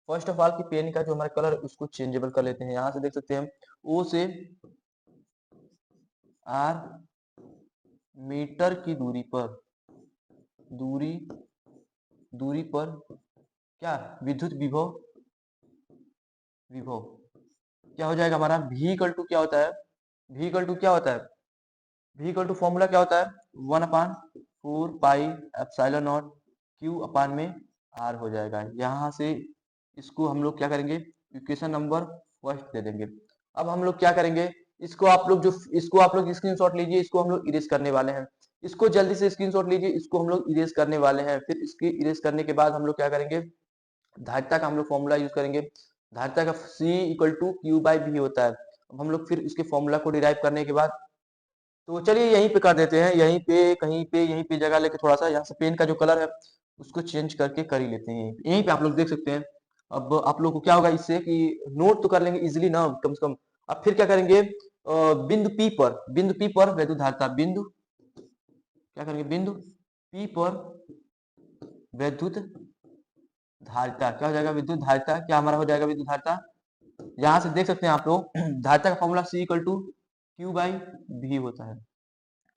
[SPEAKER 1] फर्स्ट ऑफ ऑल की पेन का जो हमारा कलर है उसको चेंजेबल कर लेते हैं। यहाँ से देख सकते हैं ओ से r मीटर की दूरी पर क्या विद्युत विभव क्या हो जाएगा हमारा, v इक्वल टू क्या होता है, v इक्वल टू क्या होता है, v इक्वल टू फॉर्मूला क्या होता है, 1/4 पाई एप्सिलॉन नॉट q अपान में r हो जाएगा। यहाँ से इसको हम लोग क्या करेंगे, इक्वेशन नंबर फर्स्ट दे देंगे। अब हम लोग क्या करेंगे, इसको आप लोग स्क्रीनशॉट लीजिए, इसको हम लोग इरेज करने वाले हैं। इसको जल्दी से स्क्रीनशॉट लीजिए, इसको हम लोग इरेज करने वाले हैं। फिर इसकी इरेज करने के बाद हम लोग क्या करेंगे, धारिता का हम लोग फॉर्मूला यूज करेंगे। धारिता का C equal to Q by B होता है। अब हम लोग फिर इसके फॉर्मूला को डिराइव करने के बाद, तो चलिए यहीं पे कर देते हैं, यहीं पे जगह लेके थोड़ा सा यहाँ से पेन का जो कलर है उसको चेंज करके कर ही लेते हैं। यहीं पे आप लोग देख सकते हैं। अब आप लोग को क्या होगा इससे कि नोट तो कर लेंगे इजिली ना, कम से कम। अब फिर क्या करेंगे, बिंदु P पर वैद्युत धारिता, क्या करेंगे, बिंदु P पर वैद्युत धारिता क्या हो जाएगा, विद्युत धारिता क्या हमारा हो जाएगा, विद्युत धारिता। यहाँ से देख सकते हैं आप लोग धारिता का formula C equal to Q by भी होता है,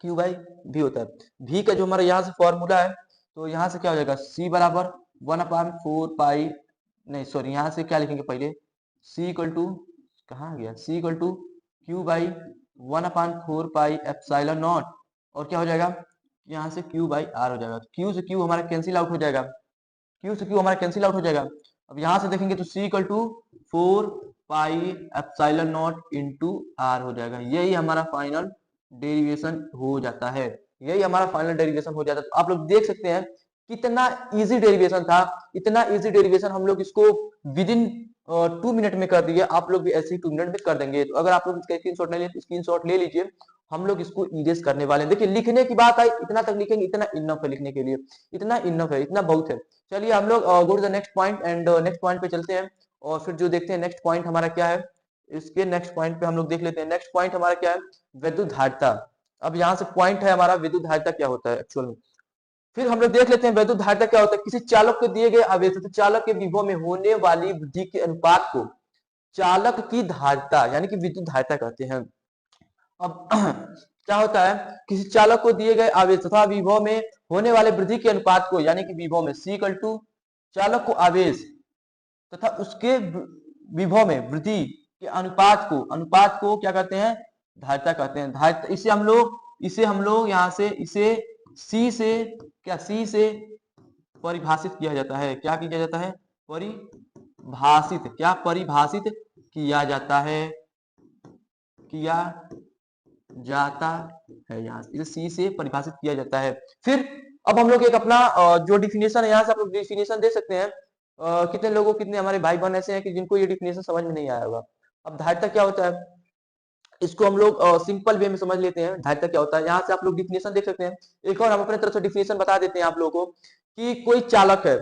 [SPEAKER 1] क्यू बाई भी होता है। भी का जो हमारा यहाँ से फॉर्मूला है, तो यहाँ से क्या हो जाएगा, C बराबर 1/4 पाई, नहीं सॉरी, यहाँ से क्या लिखेंगे पहले, C इक्वल टू, कहाँ गया, C equal to Q by 1/4 pi epsilon nought, और क्या हो जाएगा यहाँ से Q बाई आर हो जाएगा। तो Q से Q हमारा कैंसिल आउट हो जाएगा, Q से Q हमारा कैंसिल आउट हो जाएगा। अब यहाँ से देखेंगे तो C equal to 4 pi epsilon nought into R हो जाएगा। यही हमारा फाइनल डेरिवेशन हो जाता है, यही हमारा फाइनल डेरिवेशन हो जाता है। तो आप लोग देख सकते हैं कितना इजी डेरिवेशन था, इतना इजी डेरिवेशन हम लोग इसको विद इन 2 मिनट में कर दिए। आप लोग भी ऐसे ही 2 मिनट में कर देंगे। तो अगर आप लोग इसका स्क्रीनशॉट नहीं लिए स्क्रीनशॉट ले लीजिए, हम लोग इसको इरेज करने वाले हैं। देखिए लिखने की बात आई, इतना तक लिखेंगे, इतना इनफ है लिखने के लिए, इतना इनफ है, इतना बहुत है। चलिए हम लोग go to the next point and next point पे चलते हैं और फिर जो देखते हैं नेक्स्ट पॉइंट हमारा क्या है। इसके नेक्स्ट पॉइंट पे हम लोग देख लेते हैं। नेक्स्ट पॉइंट हमारा क्या है, विद्युत धारिता। अब यहाँ से पॉइंट है हमारा विद्युत धारिता क्या होता है एक्चुअल में। फिर हम लोग देख लेते हैं विद्युत धारिता क्या होता है। किसी चालक को दिए गए आवेश तो चालक के विभव में होने वाली वृद्धि के अनुपात को चालक की धारिता यानी कि विद्युत धारिता कहते हैं। अब क्या होता है, किसी चालक को दिए गए आवेश तथा विभव में होने वाले वृद्धि के अनुपात को यानी कि विभव में C इक्वल टू चालक को आवेश तथा उसके विभव में वृद्धि के अनुपात को क्या कहते हैं, धारिता कहते हैं। धारिता इसे हम लोग यहाँ से इसे C से परिभाषित किया जाता है। क्या किया जाता है, परिभाषित किया जाता है, यहाँ से C से परिभाषित किया जाता है। फिर अब हम लोग एक अपना जो डिफिनेशन है यहाँ से आप लोग डिफिनेशन दे सकते हैं। कितने हमारे भाई बहन ऐसे हैं कि जिनको ये डिफिनेशन समझ में नहीं आया होगा। अब धारिता क्या होता है इसको हम लोग सिंपल वे में समझ लेते हैं। धारिता क्या होता है, यहाँ से आप लोग डिफिनेशन देख सकते हैं। एक और हम अपने तरफ से डिफिनेशन बता देते हैं आप लोगों को कि कोई चालक है।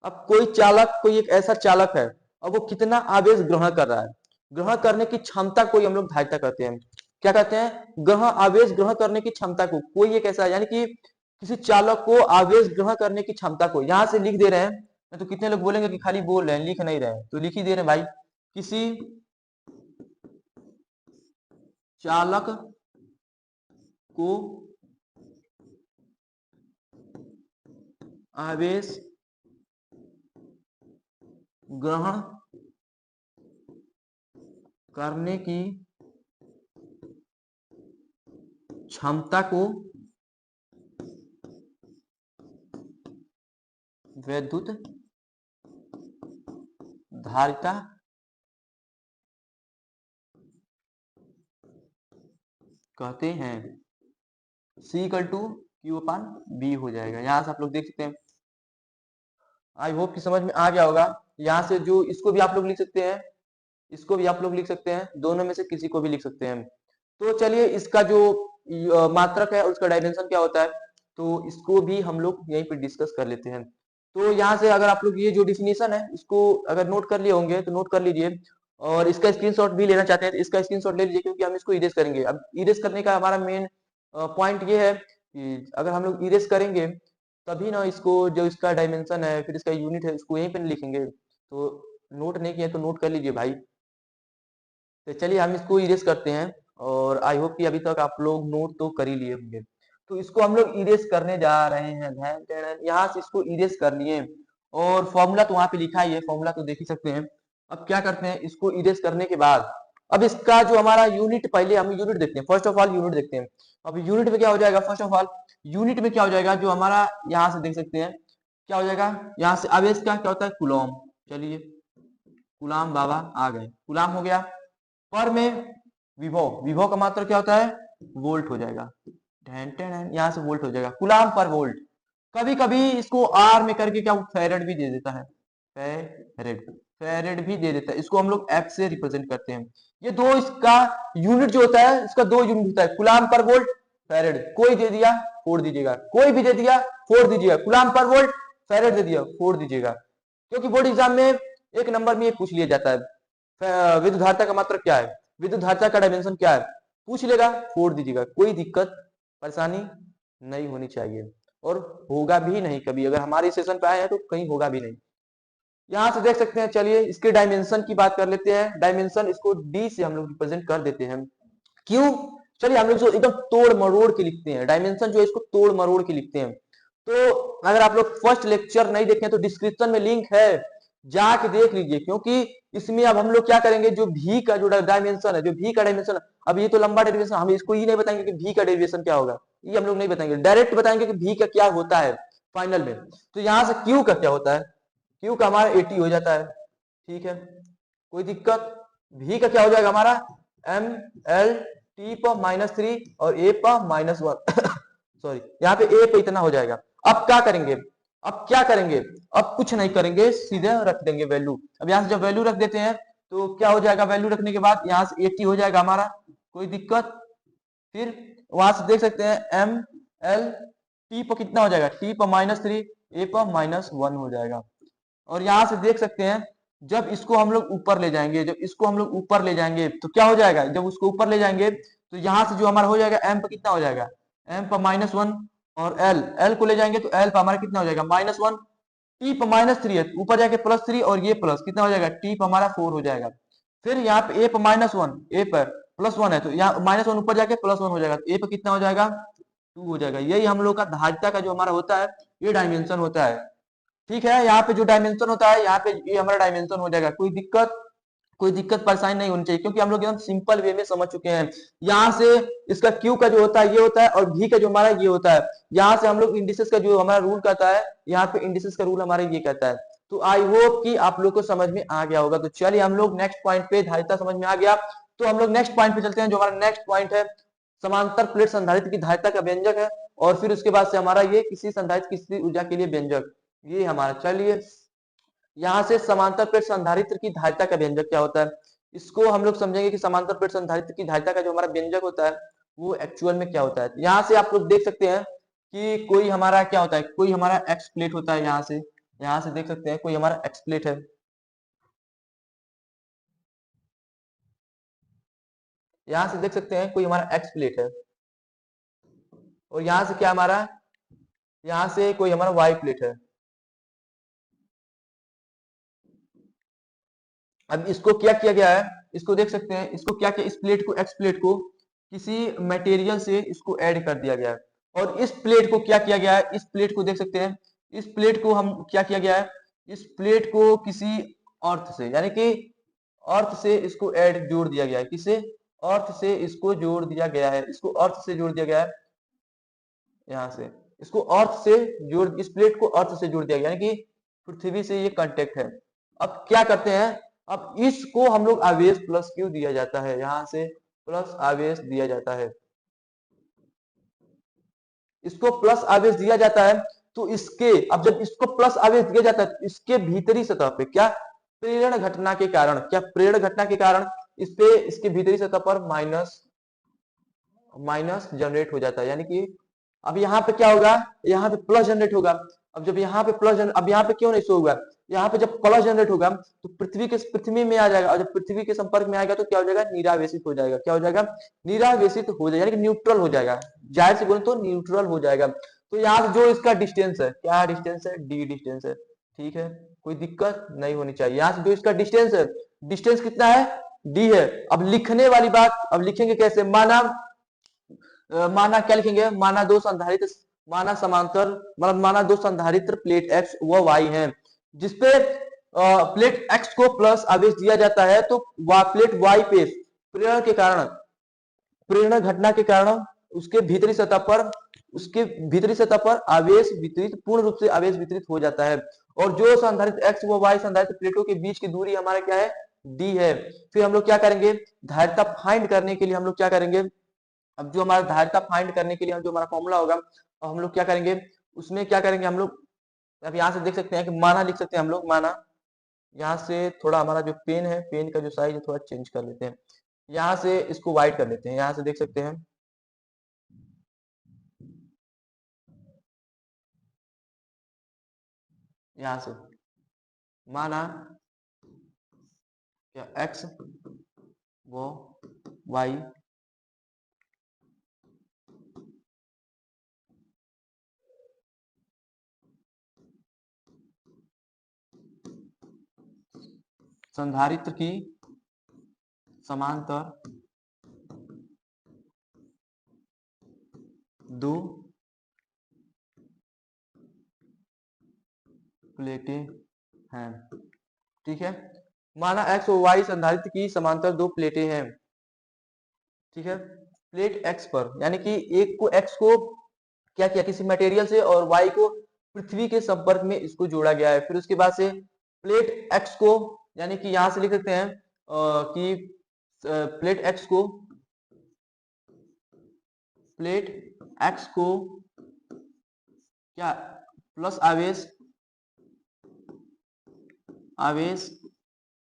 [SPEAKER 1] अब कोई एक ऐसा चालक है, अब वो कितना आवेश ग्रहण कर रहा है, ग्रहण करने की क्षमता को हम लोग धारिता कहते हैं। क्या कहते हैं, आवेश ग्रहण करने की क्षमता को। कोई एक ऐसा यानी कि किसी चालक को आवेश ग्रहण करने की क्षमता को यहाँ से लिख दे रहे हैं। तो कितने लोग बोलेंगे कि खाली बोल रहे हैं लिख नहीं रहे हैं, तो लिख ही दे रहे हैं भाई। किसी चालक को आवेश ग्रहण करने की क्षमता को विद्युत धारिता कहते हैं। C इक्वल टू Q/B हो जाएगा। यहाँ से आप लोग देख सकते हैं। आई होप कि समझ में आ गया होगा। यहाँ से जो इसको भी आप लोग लिख सकते हैं, इसको भी आप लोग लिख सकते हैं, दोनों में से किसी को भी लिख सकते हैं। तो चलिए इसका जो मात्रक है उसका डायमेंशन क्या होता है, तो इसको भी हम लोग यहीं पे डिस्कस कर लेते हैं। तो यहाँ से अगर आप लोग ये जो डिफिनेशन है इसको अगर नोट कर लिए होंगे तो नोट कर लीजिए, और इसका स्क्रीनशॉट भी लेना चाहते हैं तो इसका स्क्रीनशॉट ले लीजिए, क्योंकि हम इसको इरेज करेंगे। अब इरेज करने का हमारा मेन पॉइंट ये है कि अगर हम लोग इरेज करेंगे तभी ना इसको जो इसका डायमेंशन है फिर इसका यूनिट है उसको यहीं पे लिखेंगे। तो नोट नहीं किए तो नोट कर लीजिए भाई। तो चलिए हम इसको इरेज करते हैं, और आई होप कि अभी तक आप लोग नोट तो कर ही लिए होंगे। तो इसको हम लोग इरेज करने जा रहे हैं। यहाँ से इसको इरेज कर लिए, और फॉर्मूला तो वहां पे लिखा ही है, फॉर्मूला तो देख ही सकते हैं। अब क्या करते हैं, इसको इरेज करने के बाद अब इसका जो हमारा यूनिट, पहले हम यूनिट देखते हैं। फर्स्ट ऑफ ऑल यूनिट देखते हैं। अब यूनिट में क्या हो जाएगा, फर्स्ट ऑफ ऑल यूनिट में क्या हो जाएगा, जो हमारा यहाँ से देख सकते हैं क्या हो जाएगा, यहाँ से आवेश का क्या होता है, कूलम। चलिए कूलम बाबा आ गए, कूलम हो गया। पर में विभव का मात्रा क्या होता है, वोल्ट हो जाएगा। यहाँ से वोल्ट हो जाएगा, कूलम पर वोल्ट। कभी कभी इसको आर में करके क्या फैरेड भी दे देता है, फैरेड भी दे देता है। इसको हम लोग एफ से रिप्रेजेंट करते हैं। ये दो इसका यूनिट जो होता है, इसका दो यूनिट होता है, कूलम पर वोल्ट, फैरेड। कोई दे दिया फोड़ दीजिएगा, कोई भी दे दिया फोड़ दीजिएगा। कूलम पर वोल्ट, फैरेड दे दिया फोड़ दीजिएगा, क्योंकि बोर्ड एग्जाम में एक नंबर में ये पूछ लिया जाता है विद्युत धारिता का मात्रक क्या है, विद्युत धारिता का डायमेंशन क्या है, पूछ लेगा फोड़ दीजिएगा। कोई दिक्कत परेशानी नहीं होनी चाहिए, और होगा भी नहीं कभी। अगर हमारे सेशन पे आए हैं तो कहीं होगा भी नहीं। यहां से देख सकते हैं। चलिए इसके डायमेंशन की बात कर लेते हैं। डायमेंशन इसको डी से हम लोग रिप्रेजेंट कर देते हैं। क्यों, चलिए हम लोग इसको एकदम तोड़ मरोड़ के लिखते हैं। डायमेंशन जो है इसको तोड़ मरोड़ के लिखते हैं। तो अगर आप लोग फर्स्ट लेक्चर नहीं देखे तो डिस्क्रिप्शन में लिंक है, जाके देख लीजिए, क्योंकि इसमें अब हम लोग क्या करेंगे, जो भी का जो डायमेंशन है, जो भी का डायमेंशन, अब ये तो लंबा डेरिवेशन, हम इसको ही नहीं बताएंगे कि भी का डेरिवेशन क्या होगा, ये हम लोग नहीं बताएंगे, डायरेक्ट बताएंगे कि भी का क्या होता है फाइनल में। तो यहाँ से क्यू का क्या होता है, क्यू का हमारा 80 हो जाता है, ठीक है, कोई दिक्कत। भी का क्या हो जाएगा हमारा एम एल टी पर -3 और ए पर -1 सॉरी, यहाँ पे ए पे इतना हो जाएगा। अब क्या करेंगे, अब क्या करेंगे, अब कुछ नहीं करेंगे, सीधे रख देंगे वैल्यू। अब यहाँ से जब वैल्यू रख देते हैं तो क्या हो जाएगा, वैल्यू रखने के बाद यहाँ से 80 हो जाएगा हमारा, कोई दिक्कत। फिर वहां से देख सकते हैं एम एल टी पर कितना हो जाएगा, टी पर -3, ए पर -1 हो जाएगा। और यहां से देख सकते हैं जब इसको हम लोग ऊपर ले जाएंगे, जब इसको हम लोग ऊपर ले जाएंगे तो क्या हो जाएगा, जब उसको ऊपर ले जाएंगे तो यहाँ से जो हमारा हो जाएगा एम पर कितना हो जाएगा, एम पर -1, और एल एल को ले जाएंगे तो एल पर हमारा कितना हो जाएगा -1, टी पर -3 है, ऊपर जाके +3 और ये प्लस कितना हो जाएगा, टी पर हमारा 4 हो जाएगा। फिर यहाँ पे ए पर -1, ए पर +1 है तो यहाँ -1 ऊपर जाके +1 हो जाएगा, तो ए पर कितना हो जाएगा 2 हो जाएगा। यही हम लोग का धारिता का जो हमारा होता है ये डायमेंशन होता है, ठीक है। यहाँ पे जो डायमेंशन होता है, यहाँ पे ये हमारा डायमेंशन हो जाएगा, कोई दिक्कत परेशानी नहीं होनी चाहिए, क्योंकि हम लोग एकदम सिंपल वे में समझ चुके हैं। यहाँ से इसका क्यू का जो होता है ये होता है, और भी का जो हमारा ये होता है। यहाँ से हम लोग इंडिसेस का जो हमारा रूल कहता है, यहाँ पे इंडिसेस का रूल हमारा ये कहता है। तो आई होप कि आप लोग को समझ में आ गया होगा। तो चलिए हम लोग नेक्स्ट पॉइंट पे, धारिता समझ में आ गया तो हम लोग नेक्स्ट पॉइंट पे चलते हैं। जो हमारा नेक्स्ट पॉइंट है, समांतर प्लेट संधारित्र की धारिता का व्यंजक है, और फिर उसके बाद से हमारा ये किसी संधारित्र की स्थिर ऊर्जा के लिए व्यंजक, ये हमारा। चलिए यहाँ से समांतर प्लेट संधारित्र की धारिता का व्यंजक क्या होता है, इसको हम लोग समझेंगे कि समांतर प्लेट संधारित्र की धारिता का जो हमारा व्यंजक होता है वो एक्चुअल में क्या होता है। यहाँ से आप लोग देख सकते हैं कि कोई हमारा क्या होता है, कोई हमारा एक्स प्लेट होता है। यहाँ से देख सकते हैं कोई हमारा एक्स प्लेट है, यहाँ से देख सकते हैं कोई हमारा एक्स प्लेट है, और यहाँ से क्या हमारा, यहाँ से कोई हमारा वाई प्लेट है। अब इसको क्या किया गया है, इसको देख सकते हैं, इसको क्या किया, इस प्लेट को, एक्स प्लेट को किसी मटेरियल से इसको ऐड कर दिया गया है। और इस प्लेट को क्या किया गया है, इस प्लेट को देख सकते हैं, इस प्लेट को हम क्या किया गया है, इस प्लेट को किसी अर्थ से, यानी कि अर्थ से इसको ऐड जोड़ दिया गया है, किसे, अर्थ से इसको जोड़ दिया गया है, इसको अर्थ से जोड़ दिया गया है। यहाँ से इसको अर्थ से जोड़, इस प्लेट को अर्थ से जोड़ दिया गया, यानी कि पृथ्वी से ये कांटेक्ट है। अब क्या करते हैं, अब इसको हम लोग आवेश प्लस क्यों दिया जाता है, यहाँ से प्लस आवेश दिया जाता है, इसको प्लस आवेश दिया जाता है। तो इसके, अब जब इसको प्लस आवेश दिया जाता है तो इसके भीतरी सतह पे क्या प्रेरण घटना के कारण, क्या प्रेरण घटना के कारण इस पे, इसके भीतरी सतह पर माइनस माइनस जनरेट हो जाता है, यानी कि अब यहाँ पे क्या होगा, यहाँ पे प्लस जनरेट होगा। अब जब यहाँ पे प्लस, अब यहाँ पे क्यों नहीं शो होगा, यहाँ पे जब प्लस जनरेट होगा तो पृथ्वी में आ जाएगा, और जब पृथ्वी के संपर्क में आएगा तो क्या हो जाएगा, निरावेशित हो जाएगा, क्या हो जाएगा, निरावेशित हो जाएगा, यानी कि न्यूट्रल हो जाएगा, जाहिर से बोले तो न्यूट्रल हो जाएगा। तो यहाँ से जो इसका डिस्टेंस है, क्या डिस्टेंस है, डी डिस्टेंस है, ठीक है, कोई दिक्कत नहीं होनी चाहिए। यहाँ से जो इसका डिस्टेंस है, डिस्टेंस कितना है, डी है। अब लिखने वाली बात, अब लिखेंगे कैसे, माना माना क्या लिखेंगे, माना दो संधारित्र, माना समांतर, मतलब माना दो संधारित्र प्लेट एक्स व वाई है, जिसपे प्लेट एक्स को प्लस आवेश दिया जाता है, तो प्लेट वाई पे प्रेरण के कारण, प्रेरण घटना के कारण उसके भीतरी सतह पर, उसके भीतरी सतह पर आवेश वितरित, पूर्ण रूप से आवेश वितरित हो जाता है। और जो संधारित्र एक्स व वाई संधारित्र प्लेटों के बीच की दूरी हमारा क्या है, डी है। फिर हम लोग क्या करेंगे, धारिता फाइंड करने के लिए हम लोग क्या करेंगे, अब जो हमारा धारिता फाइंड करने के लिए जो हमारा फॉर्मूला होगा, हम लोग क्या करेंगे, उसमें क्या करेंगे हम लोग, अब यहाँ से देख सकते हैं कि माना लिख सकते हैं हम लोग, माना, यहाँ से थोड़ा हमारा जो पेन है, पेन का जो साइज है थोड़ा चेंज कर लेते हैं, यहाँ से इसको वाइट कर लेते हैं, यहाँ से देख सकते हैं, यहाँ से माना क्या एक्स वो वाई संधारित्र की समांतर दो प्लेटें हैं, ठीक है। माना एक्स और वाई संधारित्र की समांतर दो प्लेटें हैं, ठीक है। प्लेट एक्स पर, यानी कि एक को एक्स को क्या किया किसी मटेरियल से, और वाई को पृथ्वी के संपर्क में इसको जोड़ा गया है। फिर उसके बाद से प्लेट एक्स को, यानी कि यहां से लिख सकते हैं कि प्लेट एक्स को, प्लेट एक्स को क्या प्लस आवेश आवेश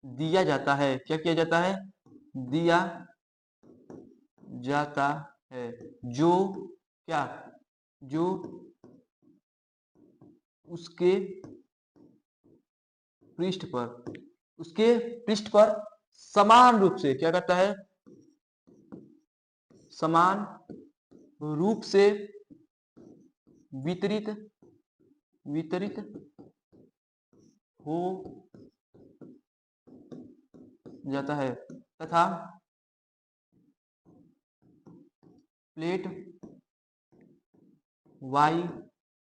[SPEAKER 1] दिया जाता है। क्या किया जाता है? दिया जाता है, जो क्या, जो उसके पृष्ठ पर, उसके पृष्ठ पर समान रूप से क्या करता है, समान रूप से वितरित वितरित हो जाता है, तथा प्लेट वाई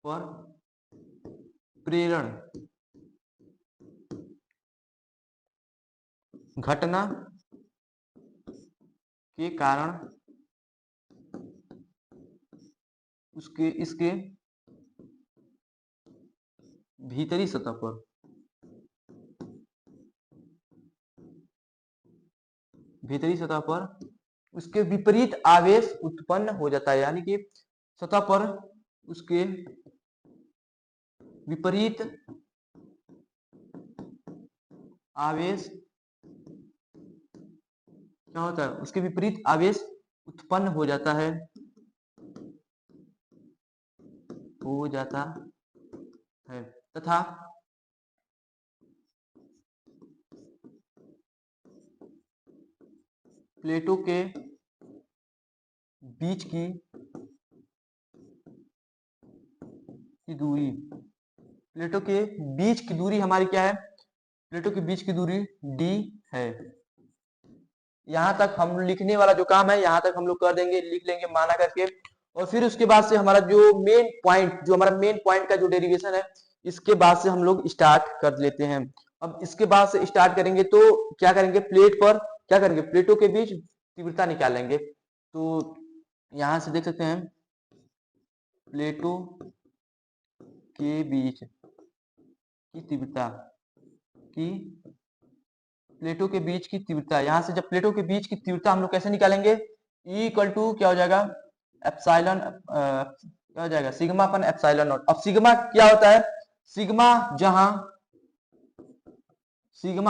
[SPEAKER 1] पर प्रेरण घटना के कारण उसके इसके भीतरी सतह पर उसके विपरीत आवेश उत्पन्न हो जाता है, यानी कि सतह पर उसके विपरीत आवेश क्या होता है, उसके विपरीत आवेश उत्पन्न हो जाता है, तथा प्लेटों के बीच की दूरी, प्लेटों के बीच की दूरी हमारी क्या है, प्लेटों के बीच की दूरी d है। यहां तक हम लिखने वाला जो काम है यहां तक हम लोग कर देंगे, लिख लेंगे माना करके। और फिर उसके बाद से हमारा जो हमारा मेन पॉइंट का जो डेरिवेशन है, इसके बाद से हम लोग स्टार्ट कर लेते हैं। अब इसके बाद से स्टार्ट करेंगे तो क्या करेंगे, प्लेट पर क्या करेंगे, प्लेटों के बीच तीव्रता निकालेंगे। तो यहां से देख सकते हैं प्लेटों के बीच की तीव्रता प्लेटों के बीच की तीव्रता, यहां से जब प्लेटों के बीच की तीव्रता हम लोग कैसे निकालेंगे, E इक्वल टू क्या हो जाएगा, एप्सिलॉन क्या हो जाएगा, सिग्मा अपन एप्सिलॉन नॉट। अब सिग्मा क्या होता है, सिग्मा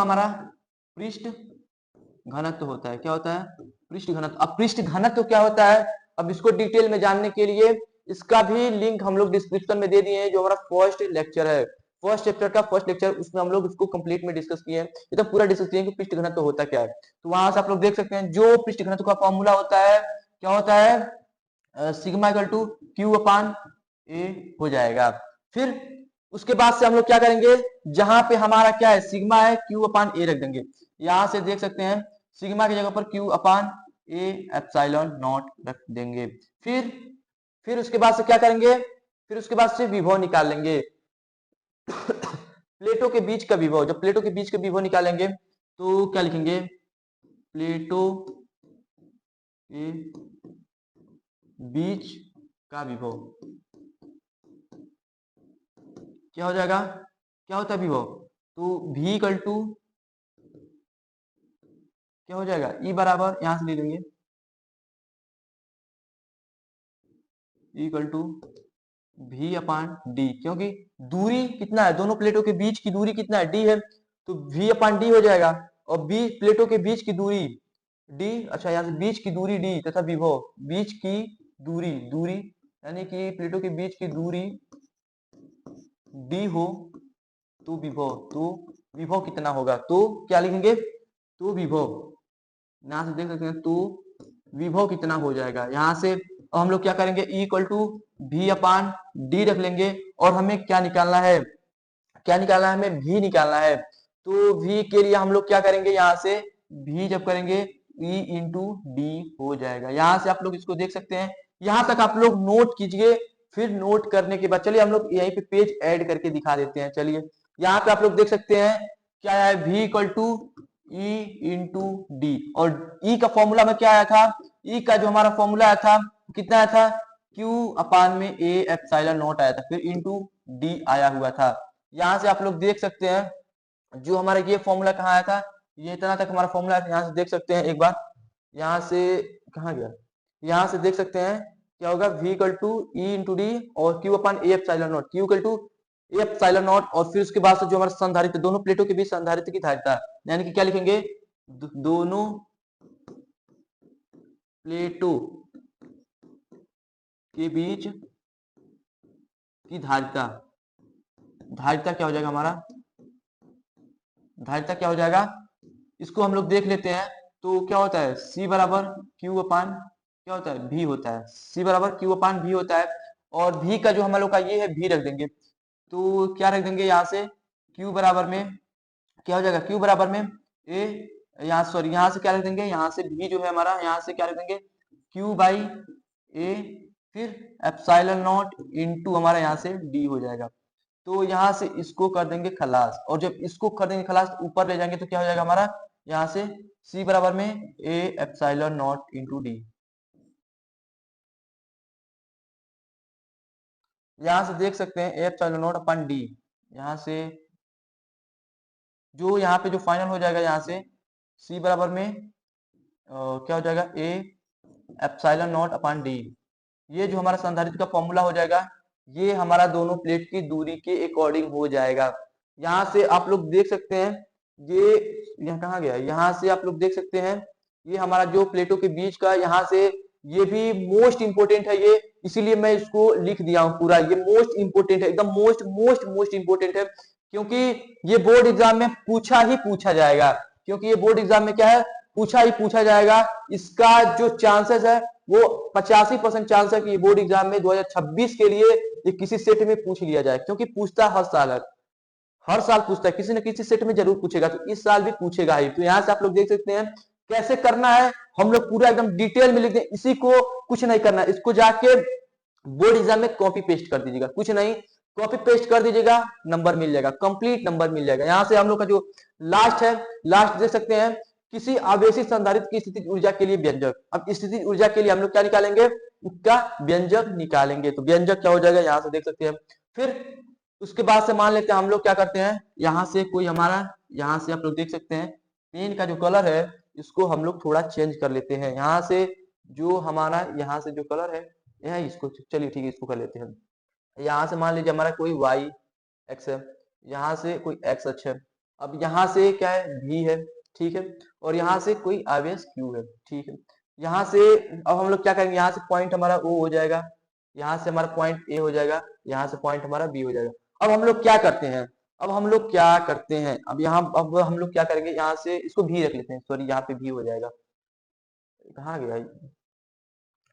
[SPEAKER 1] हमारा पृष्ठ घनत्व होता है। क्या होता है, पृष्ठ घनत्व। अब पृष्ठ घनत्व क्या होता है, अब इसको डिटेल में जानने के लिए इसका भी लिंक हम लोग डिस्क्रिप्शन में दे दिए हैं, जो हमारा फर्स्ट लेक्चर है, फर्स्ट चैप्टर का फर्स्ट लेक्चर, उसमें हम लोग इसको कंप्लीट में डिस्कस किए हैं। ये तो पूरा डिस्कस किए कि पृष्ठ घनत्व होता क्या है। तो वहां से आप लोग देख सकते हैं जो पृष्ठ घनत्व का फॉर्मूला होता है, क्या होता है, सिग्मा इक्वल टू क्यू अपान ए हो जाएगा। फिर उसके बाद से हम लोग क्या करेंगे, जहां पे हमारा क्या है, सिग्मा है, क्यू अपान ए रख देंगे। यहां से देख सकते हैं सिग्मा की जगह पर Q upon A epsilon not रख देंगे। फिर उसके बाद से क्या करेंगे, फिर उसके बाद से विभव निकाल लेंगे प्लेटों के बीच का विभव। जब प्लेटों के बीच का विभव निकालेंगे तो क्या लिखेंगे, प्लेटों के बीच का विभव क्या हो जाएगा, क्या होता है विभव, तो V इक्वल टू क्या हो जाएगा, E बराबर यहां से ले लेंगे E equal to V upon D, क्योंकि दूरी कितना है, दोनों प्लेटों के बीच की दूरी कितना है, D है, तो V अपान डी हो जाएगा। और B प्लेटों के बीच की दूरी D, अच्छा यहाँ से बीच की दूरी D तथा विभव, बीच की दूरी यानी कि प्लेटों के बीच की दूरी D हो तो विभव कितना होगा, तो क्या लिखेंगे, तो विभव, यहां से देख सकते हैं तो विभव कितना हो जाएगा। यहां से हम लोग क्या करेंगे, E equal to V upon D रख लेंगे। और हमें क्या निकालना है, हमें V निकालना है। तो V के लिए हम लोग क्या करेंगे, यहाँ से V जब करेंगे E इंटू डी हो जाएगा। यहाँ से आप लोग इसको देख सकते हैं, यहाँ तक आप लोग नोट कीजिए। फिर नोट करने के बाद चलिए हम लोग यहीं पे पेज ऐड करके दिखा देते हैं। चलिए यहाँ पे आप लोग देख सकते हैं क्या आया है, V equal to E into D, और E का फॉर्मूला में क्या आया था, E का जो हमारा फॉर्मूला आया था कितना आया था, Q अपान में A एप्सिलॉन नॉट आया था, फिर इंटू D आया हुआ था। यहां से आप लोग देख सकते हैं जो हमारा ये फॉर्मूला कहाँ आया था, ये इतना तक हमारा फॉर्मूला है, यहाँ से देख सकते हैं एक बार, यहाँ से कहाँ गया, यहाँ से देख सकते हैं क्या होगा, V equal to E into D और Q upon A epsilon nought, Q equal to A epsilon nought, और फिर उसके बाद से जो हमारा संधारित्र, दोनों प्लेटों के बीच संधारित्र की धारिता, यानी कि क्या लिखेंगे, दोनों प्लेटों के बीच की धारिता, धारिता क्या हो जाएगा हमारा, धारिता क्या हो जाएगा, इसको हम लोग देख लेते हैं। तो क्या होता है, C बराबर Q अपान क्या होता है, V होता है, C बराबर Q अपान V होता है, और V का जो हम लोग का ये है V रख देंगे, तो क्या रख देंगे यहाँ से, Q बराबर में क्या हो जाएगा, Q बराबर में A, यहाँ सॉरी यहाँ से क्या रख देंगे, यहाँ से V जो है हमारा, यहाँ से क्या रख देंगे, Q बाई A, फिर एप्सिलॉन नॉट इंटू हमारा यहाँ से D हो जाएगा। तो यहाँ से इसको कर देंगे खलास, और जब इसको कर देंगे खलास तो ऊपर ले जाएंगे तो क्या हो जाएगा हमारा, यहाँ से C बराबर में A epsilon nought into D, यहाँ से देख सकते हैं A epsilon not upon D, यहाँ से जो यहाँ पे जो फाइनल हो जाएगा, यहाँ से C बराबर में क्या हो जाएगा, A epsilon not upon D, ये जो हमारा संधारित्र का फॉर्मूला हो जाएगा, ये हमारा दोनों प्लेट की दूरी के अकॉर्डिंग हो जाएगा। यहाँ से आप लोग देख सकते हैं, ये यहाँ कहाँ गया, यहाँ से आप लोग देख सकते हैं ये हमारा जो प्लेटों के बीच का, यहाँ से ये भी मोस्ट इंपोर्टेंट है ये, इसीलिए मैं इसको लिख दिया हूँ पूरा, ये मोस्ट इंपोर्टेंट है, एकदम मोस्ट मोस्ट मोस्ट इंपोर्टेंट है, क्योंकि ये बोर्ड एग्जाम में पूछा ही पूछा जाएगा, क्योंकि ये बोर्ड एग्जाम में क्या है, पूछा ही पूछा जाएगा। इसका जो चांसेस है वो 85% चांस है कि बोर्ड एग्जाम में 2026 के लिए ये किसी सेट में पूछ लिया जाए, क्योंकि पूछता हर साल है, हर साल पूछता है, किसी न किसी सेट में जरूर पूछेगा, तो इस साल भी पूछेगा ही। तो यहाँ से आप लोग देख सकते हैं कैसे करना है, हम लोग पूरा एकदम डिटेल में लिख दें, इसी को कुछ नहीं करना है, इसको जाके बोर्ड एग्जाम में कॉपी पेस्ट कर दीजिएगा, कुछ नहीं, कॉपी पेस्ट कर दीजिएगा, नंबर मिल जाएगा, कंप्लीट नंबर मिल जाएगा। यहाँ से हम लोग का जो लास्ट है, लास्ट देख सकते हैं, किसी आवेशित संधारित्र की स्थितिज ऊर्जा के लिए व्यंजक। अब स्थितिज ऊर्जा के लिए हम लोग क्या निकालेंगे, उसका व्यंजक निकालेंगे, तो व्यंजक क्या हो जाएगा, यहाँ से देख सकते हैं। फिर उसके बाद से मान लेते हैं हम लोग क्या करते हैं, यहाँ से कोई हमारा, यहाँ से आप लोग देख सकते हैं पेन का जो कलर है इसको हम लोग थोड़ा चेंज कर लेते हैं, यहाँ से जो हमारा यहाँ से जो कलर है यहाँ, इसको चलिए ठीक है, इसको कर लेते हैं। यहाँ से मान लीजिए हमारा कोई y x है, यहाँ से कोई x अक्ष है, अब यहाँ से क्या है, v है, ठीक है, और यहाँ से कोई आवेश q है, ठीक है। यहाँ से अब हम लोग क्या करेंगे, यहाँ से पॉइंट हमारा o हो जाएगा, यहाँ से हमारा पॉइंट a हो जाएगा, यहाँ से पॉइंट हमारा b हो जाएगा। अब हम लोग क्या करते हैं, अब हम लोग क्या करते हैं, अब यहाँ अब हम लोग क्या करेंगे, यहाँ से इसको भी रख लेते हैं, सॉरी यहाँ पे भी हो जाएगा, कहाँ गया,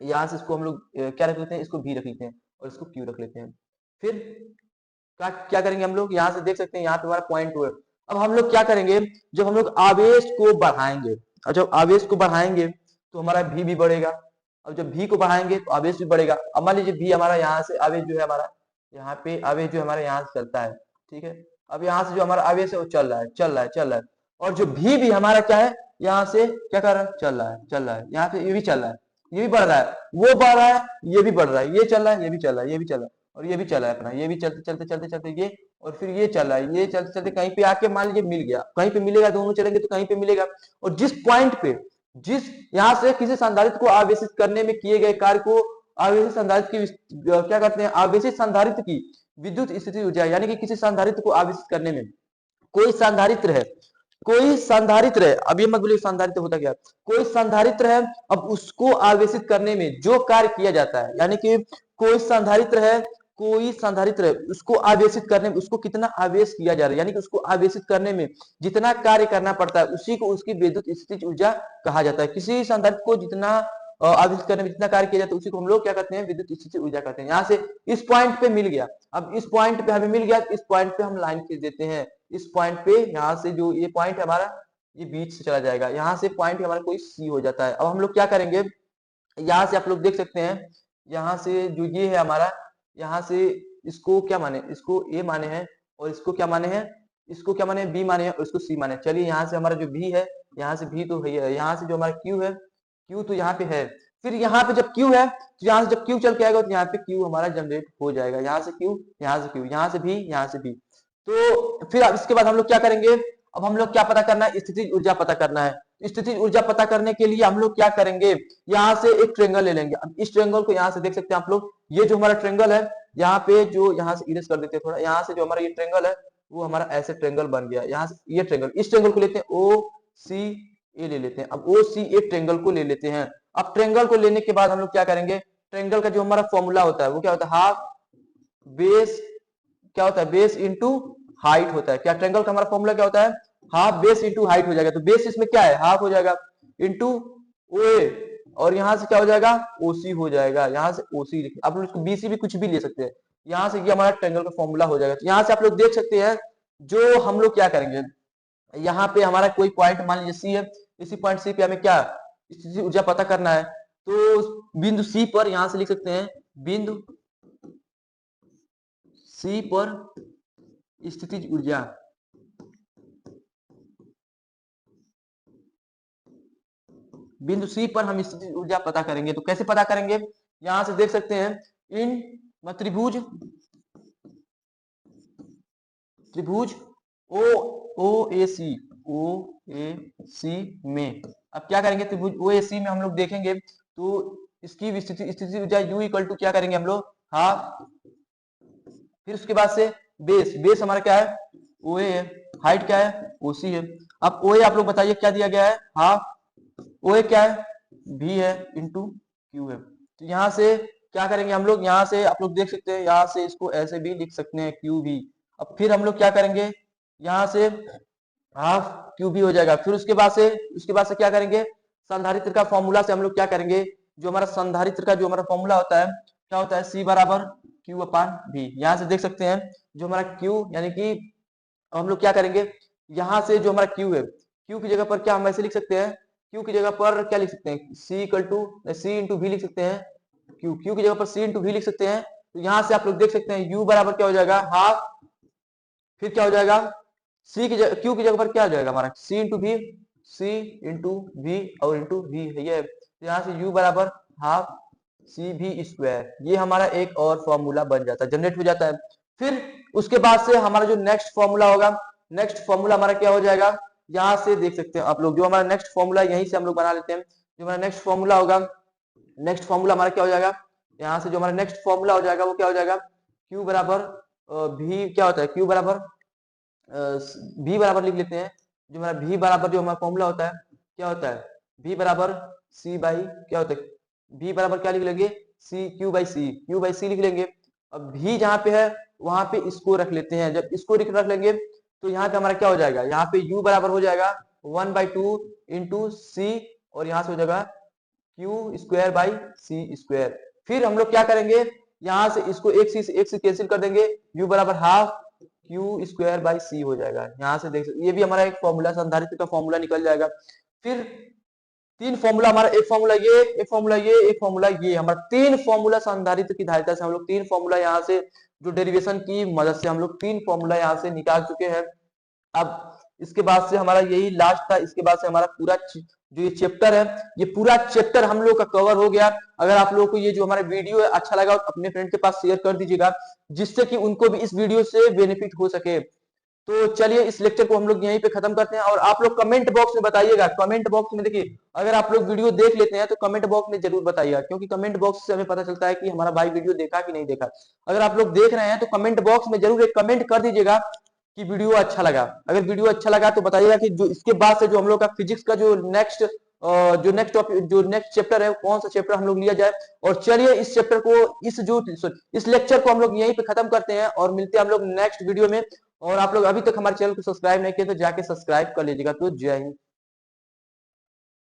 [SPEAKER 1] यहाँ से इसको हम लोग क्या रख लेते हैं, इसको भी रख लेते हैं और इसको क्यू रख लेते हैं। फिर क्या करेंगे हम लोग, यहाँ से देख सकते हैं यहाँ पे हमारा पॉइंट टू है। अब हम लोग क्या करेंगे, जब हम लोग आवेश को बढ़ाएंगे, और जब आवेश को बढ़ाएंगे तो हमारा भी बढ़ेगा, अब जब भी को बढ़ाएंगे तो आवेश भी बढ़ेगा। अब मान लीजिए भी हमारा यहाँ से आवेश जो है हमारा, यहाँ पे आवेश जो हमारे यहाँ से चलता है, ठीक है, अब यहाँ से जो हमारा आवेश है वो चल रहा है, चल रहा है, चल रहा है, और जो भी हमारा क्या है, यहाँ से क्या कर रहा है, चल रहा है, चल रहा है, यहाँ पे ये भी चल रहा है, ये भी बढ़ रहा है, वो बढ़ रहा है, ये भी बढ़ रहा है, ये चल रहा है, ये भी चल रहा है, ये भी चल रहा है, और ये भी चल रहा है अपना, ये भी चलते चलते चलते चलते ये, और फिर ये चल रहा है, ये चलते चलते कहीं पे आके मान लीजिए मिल गया, कहीं पे मिलेगा, दोनों चलेंगे तो कहीं पे मिलेगा, और जिस पॉइंट पे, जिस यहाँ से किसी संधारित्र को आवेशित करने में किए गए कार्य को आवेशित संधारित्र की क्या कहते हैं, आवेशित संधारित्र की विद्युत स्थिति ऊर्जा, यानी कि किसी संधारित्र को आवेशित करने में, कोई संधारित्र है, कोई संधारित्र है, अब ये मत बोलिए संधारित्र होता क्या, कोई संधारित्र है, अब उसको आवेशित करने में जो कार्य किया जाता है, यानी कि कोई संधारित्र है, कोई संधारित्र है, उसको आवेशित करने में उसको कितना आवेश किया जा रहा है, यानी कि उसको आवेशित करने में जितना कार्य करना पड़ता है उसी को उसकी विद्युत स्थितिज ऊर्जा कहा जाता है। किसी संधारित्र को जितना आवेशित करने में जितना कार्य किया जाता है उसी को हम लोग क्या कहते हैं, विद्युत स्थितिज ऊर्जा कहते हैं। यहाँ से इस पॉइंट पे मिल गया, अब इस पॉइंट पे हमें मिल गया, इस पॉइंट पे हम लाइन खींच देते हैं, इस पॉइंट पे, यहाँ से जो ये पॉइंट है हमारा, ये बीच से चला जाएगा, यहाँ से पॉइंट हमारा कोई सी हो जाता है। अब हम लोग क्या करेंगे, यहाँ से आप लोग देख सकते हैं, यहाँ से जो ये है हमारा, यहाँ से इसको क्या माने, इसको ए माने हैं और इसको क्या माने हैं, इसको क्या माने, बी माने और इसको सी माने। चलिए यहाँ से हमारा जो बी है, यहाँ से भी तो है, यहाँ से जो हमारा क्यू है, क्यू तो यहाँ पे है। फिर यहाँ पे जब क्यू है तो यहाँ से जब क्यू चल के आएगा तो यहाँ पे क्यू हमारा जनरेट हो जाएगा। यहाँ से क्यू, यहाँ से क्यू, यहाँ से भी, यहाँ से भी। तो फिर अब इसके बाद हम लोग क्या करेंगे, अब हम लोग क्या पता करना है, स्थितिज ऊर्जा पता करना है। स्थितिज ऊर्जा पता करने के लिए हम लोग क्या करेंगे, यहाँ से एक ट्रेंगल ले लेंगे। अब इस ट्रेंगल को यहाँ से देख सकते हैं आप लोग, ये जो हमारा ट्रेंगल है, यहाँ पे जो, यहाँ से इरेज कर देते हैं थोड़ा, यहाँ से जो हमारा ये ट्रेंगल है वो हमारा ऐसे ट्रेंगल बन गया। यहाँ से ये ट्रेंगल, इस ट्रेंगल को लेते हैं ओ सी ए ले लेते हैं। अब ओ सी ए ट्रेंगल को ले लेते हैं। अब ट्रेंगल को लेने के बाद हम लोग क्या करेंगे, ट्रेंगल का जो हमारा फॉर्मूला होता है वो क्या होता है, हाफ बेस, क्या होता है, बेस इंटू हाइट होता है। क्या ट्रेंगल का हमारा फॉर्मूला क्या होता है, हाफ बेस इंटू हाइट हो जाएगा। तो बेस इसमें क्या है, हाफ हो जाएगा, इंटू ओ ए, और यहाँ से क्या हो जाएगा, ओसी हो जाएगा। यहाँ से ओसी लिखे, आप लोग इसको बीसी भी कुछ भी ले सकते हैं। यहाँ से ये हमारा ट्रेंगल का फॉर्मूला हो जाएगा। तो यहाँ से आप लोग देख सकते हैं जो हम लोग क्या करेंगे, यहाँ पे हमारा कोई पॉइंट मान लीजिए सी है, इसी पॉइंट सी पे हमें क्या स्थितिज ऊर्जा पता करना है। तो बिंदु सी पर यहाँ से लिख सकते हैं, बिंदु सी पर स्थितिज ऊर्जा, बिंदु सी पर हम स्थितिज ऊर्जा पता करेंगे। तो कैसे पता करेंगे, यहां से देख सकते हैं, इन त्रिभुज, त्रिभुज ओ ओ ए सी में, अब क्या करेंगे, त्रिभुज ओ ए सी में हम लोग देखेंगे तो इसकी स्थिति ऊर्जा यू इक्वल टू क्या करेंगे हम लोग, हाफ, फिर उसके बाद से बेस, बेस हमारा क्या है, ओ ए है, हाइट क्या है, ओ सी है। अब ओ ए आप लोग बताइए क्या दिया गया है, हाफ, ओ ए क्या है, भी है, इंटू क्यू है। तो यहाँ से क्या करेंगे हम लोग, यहाँ से आप लोग देख सकते हैं, यहाँ से इसको ऐसे भी लिख सकते हैं, क्यू भी। अब फिर हम लोग क्या करेंगे, यहाँ से हाफ क्यू भी हो जाएगा। फिर उसके बाद से क्या करेंगे, संधारित्र का फॉर्मूला से हम लोग क्या करेंगे, जो हमारा संधारित्र का जो हमारा फॉर्मूला होता है, क्या होता है, सी बराबर क्यू अपान भी। यहाँ से देख सकते हैं जो हमारा क्यू, यानी कि हम लोग क्या करेंगे, यहाँ से जो हमारा क्यू है, क्यू की जगह पर क्या हम ऐसे लिख सकते हैं, क्यू की जगह पर क्या लिख सकते हैं, C equal to C into V लिख सकते हैं, क्यू की जगह पर सी इंटू वी लिख सकते हैं। तो यहाँ से आप लोग देख सकते हैं यू बराबर क्या हो जाएगा, हाफ, फिर क्या हो जाएगा, सी की जगह, क्यू की जगह पर क्या हो जाएगा हमारा, C into V, C into V और इंटू वी है ये। तो यहाँ से यू बराबर हाफ सी भी स्क्वायर, ये हमारा एक और फॉर्मूला बन जाता है, जनरेट हो जाता है। फिर उसके बाद से हमारा जो नेक्स्ट फॉर्मूला होगा, नेक्स्ट फॉर्मूला हमारा क्या हो जाएगा, यहाँ से देख सकते हैं आप लोग, जो हमारा नेक्स्ट फॉर्मूला यहीं से हम लोग बना लेते हैं। जो हमारा नेक्स्ट फॉर्मूला होगा, नेक्स्ट फॉर्मूला हमारा क्या हो जाएगा, यहाँ से जो हमारा नेक्स्ट फॉर्मूला हो जाएगा वो क्या हो जाएगा, क्यू बराबर भी क्या होता है, क्यू बराबर भी बराबर लिख लेते हैं। जो हमारा भी बराबर जो हमारा फॉर्मूला होता है क्या होता है, भी बराबर सी बाई क्या होता है, भी बराबर क्या लिख लेंगे, सी क्यू बाई सी लिख लेंगे। अब भी जहाँ पे है वहां पे इसको रख लेते हैं। जब इसको रख लेंगे तो यहाँ पे हमारा क्या हो जाएगा, यहाँ पे u बराबर हो जाएगा 1/2 इंटू सी, और यहाँ से हो जाएगा Q square by C square. फिर हम लोग क्या करेंगे, यहाँ से इसको एक से कैंसिल कर देंगे, u बराबर हाफ क्यू स्क्वायर बाई सी हो जाएगा। यहाँ से देख सकते, ये भी हमारा एक फॉर्मूला, संधारित्र का फॉर्मूला निकल जाएगा। फिर तीन फॉर्मूला हमारा, एक फॉर्मूला ये, एक फॉर्मूला ये, एक फॉर्मूला ये, हमारा तीन फॉर्मूला संधारित्र की धारिता से हम लोग तीन फॉर्मूला यहाँ से जो डेरिवेशन की मदद से हम लोग तीन फॉर्मूला यहाँ से निकाल चुके हैं। अब इसके बाद से हमारा यही लास्ट था, इसके बाद से हमारा पूरा जो ये चैप्टर है, ये पूरा चैप्टर हम लोग का कवर हो गया। अगर आप लोगों को ये जो हमारा वीडियो है अच्छा लगा तो अपने फ्रेंड के पास शेयर कर दीजिएगा, जिससे कि उनको भी इस वीडियो से बेनिफिट हो सके। तो चलिए इस लेक्चर को हम लोग यहीं पे खत्म करते हैं। और आप लोग कमेंट बॉक्स में बताइएगा, कमेंट बॉक्स में देखिए, अगर आप लोग वीडियो देख लेते हैं तो कमेंट बॉक्स में जरूर बताइएगा, क्योंकि कमेंट बॉक्स से हमें पता चलता है कि हमारा भाई वीडियो देखा कि नहीं देखा। अगर आप लोग देख रहे हैं तो कमेंट बॉक्स में जरूर एक कमेंट कर दीजिएगा कि वीडियो अच्छा लगा। अगर वीडियो अच्छा लगा तो बताइएगा कि जो इसके बाद से जो हम लोग का फिजिक्स का जो नेक्स्ट चैप्टर है, कौन सा चैप्टर हम लोग लिया जाए। और चलिए इस चैप्टर को, इस लेक्चर को हम लोग यहीं पे खत्म करते हैं और मिलते हैं हम लोग नेक्स्ट वीडियो में। और आप लोग अभी तक हमारे चैनल को सब्सक्राइब नहीं किए तो जाके सब्सक्राइब कर लीजिएगा। तो जय हिंद।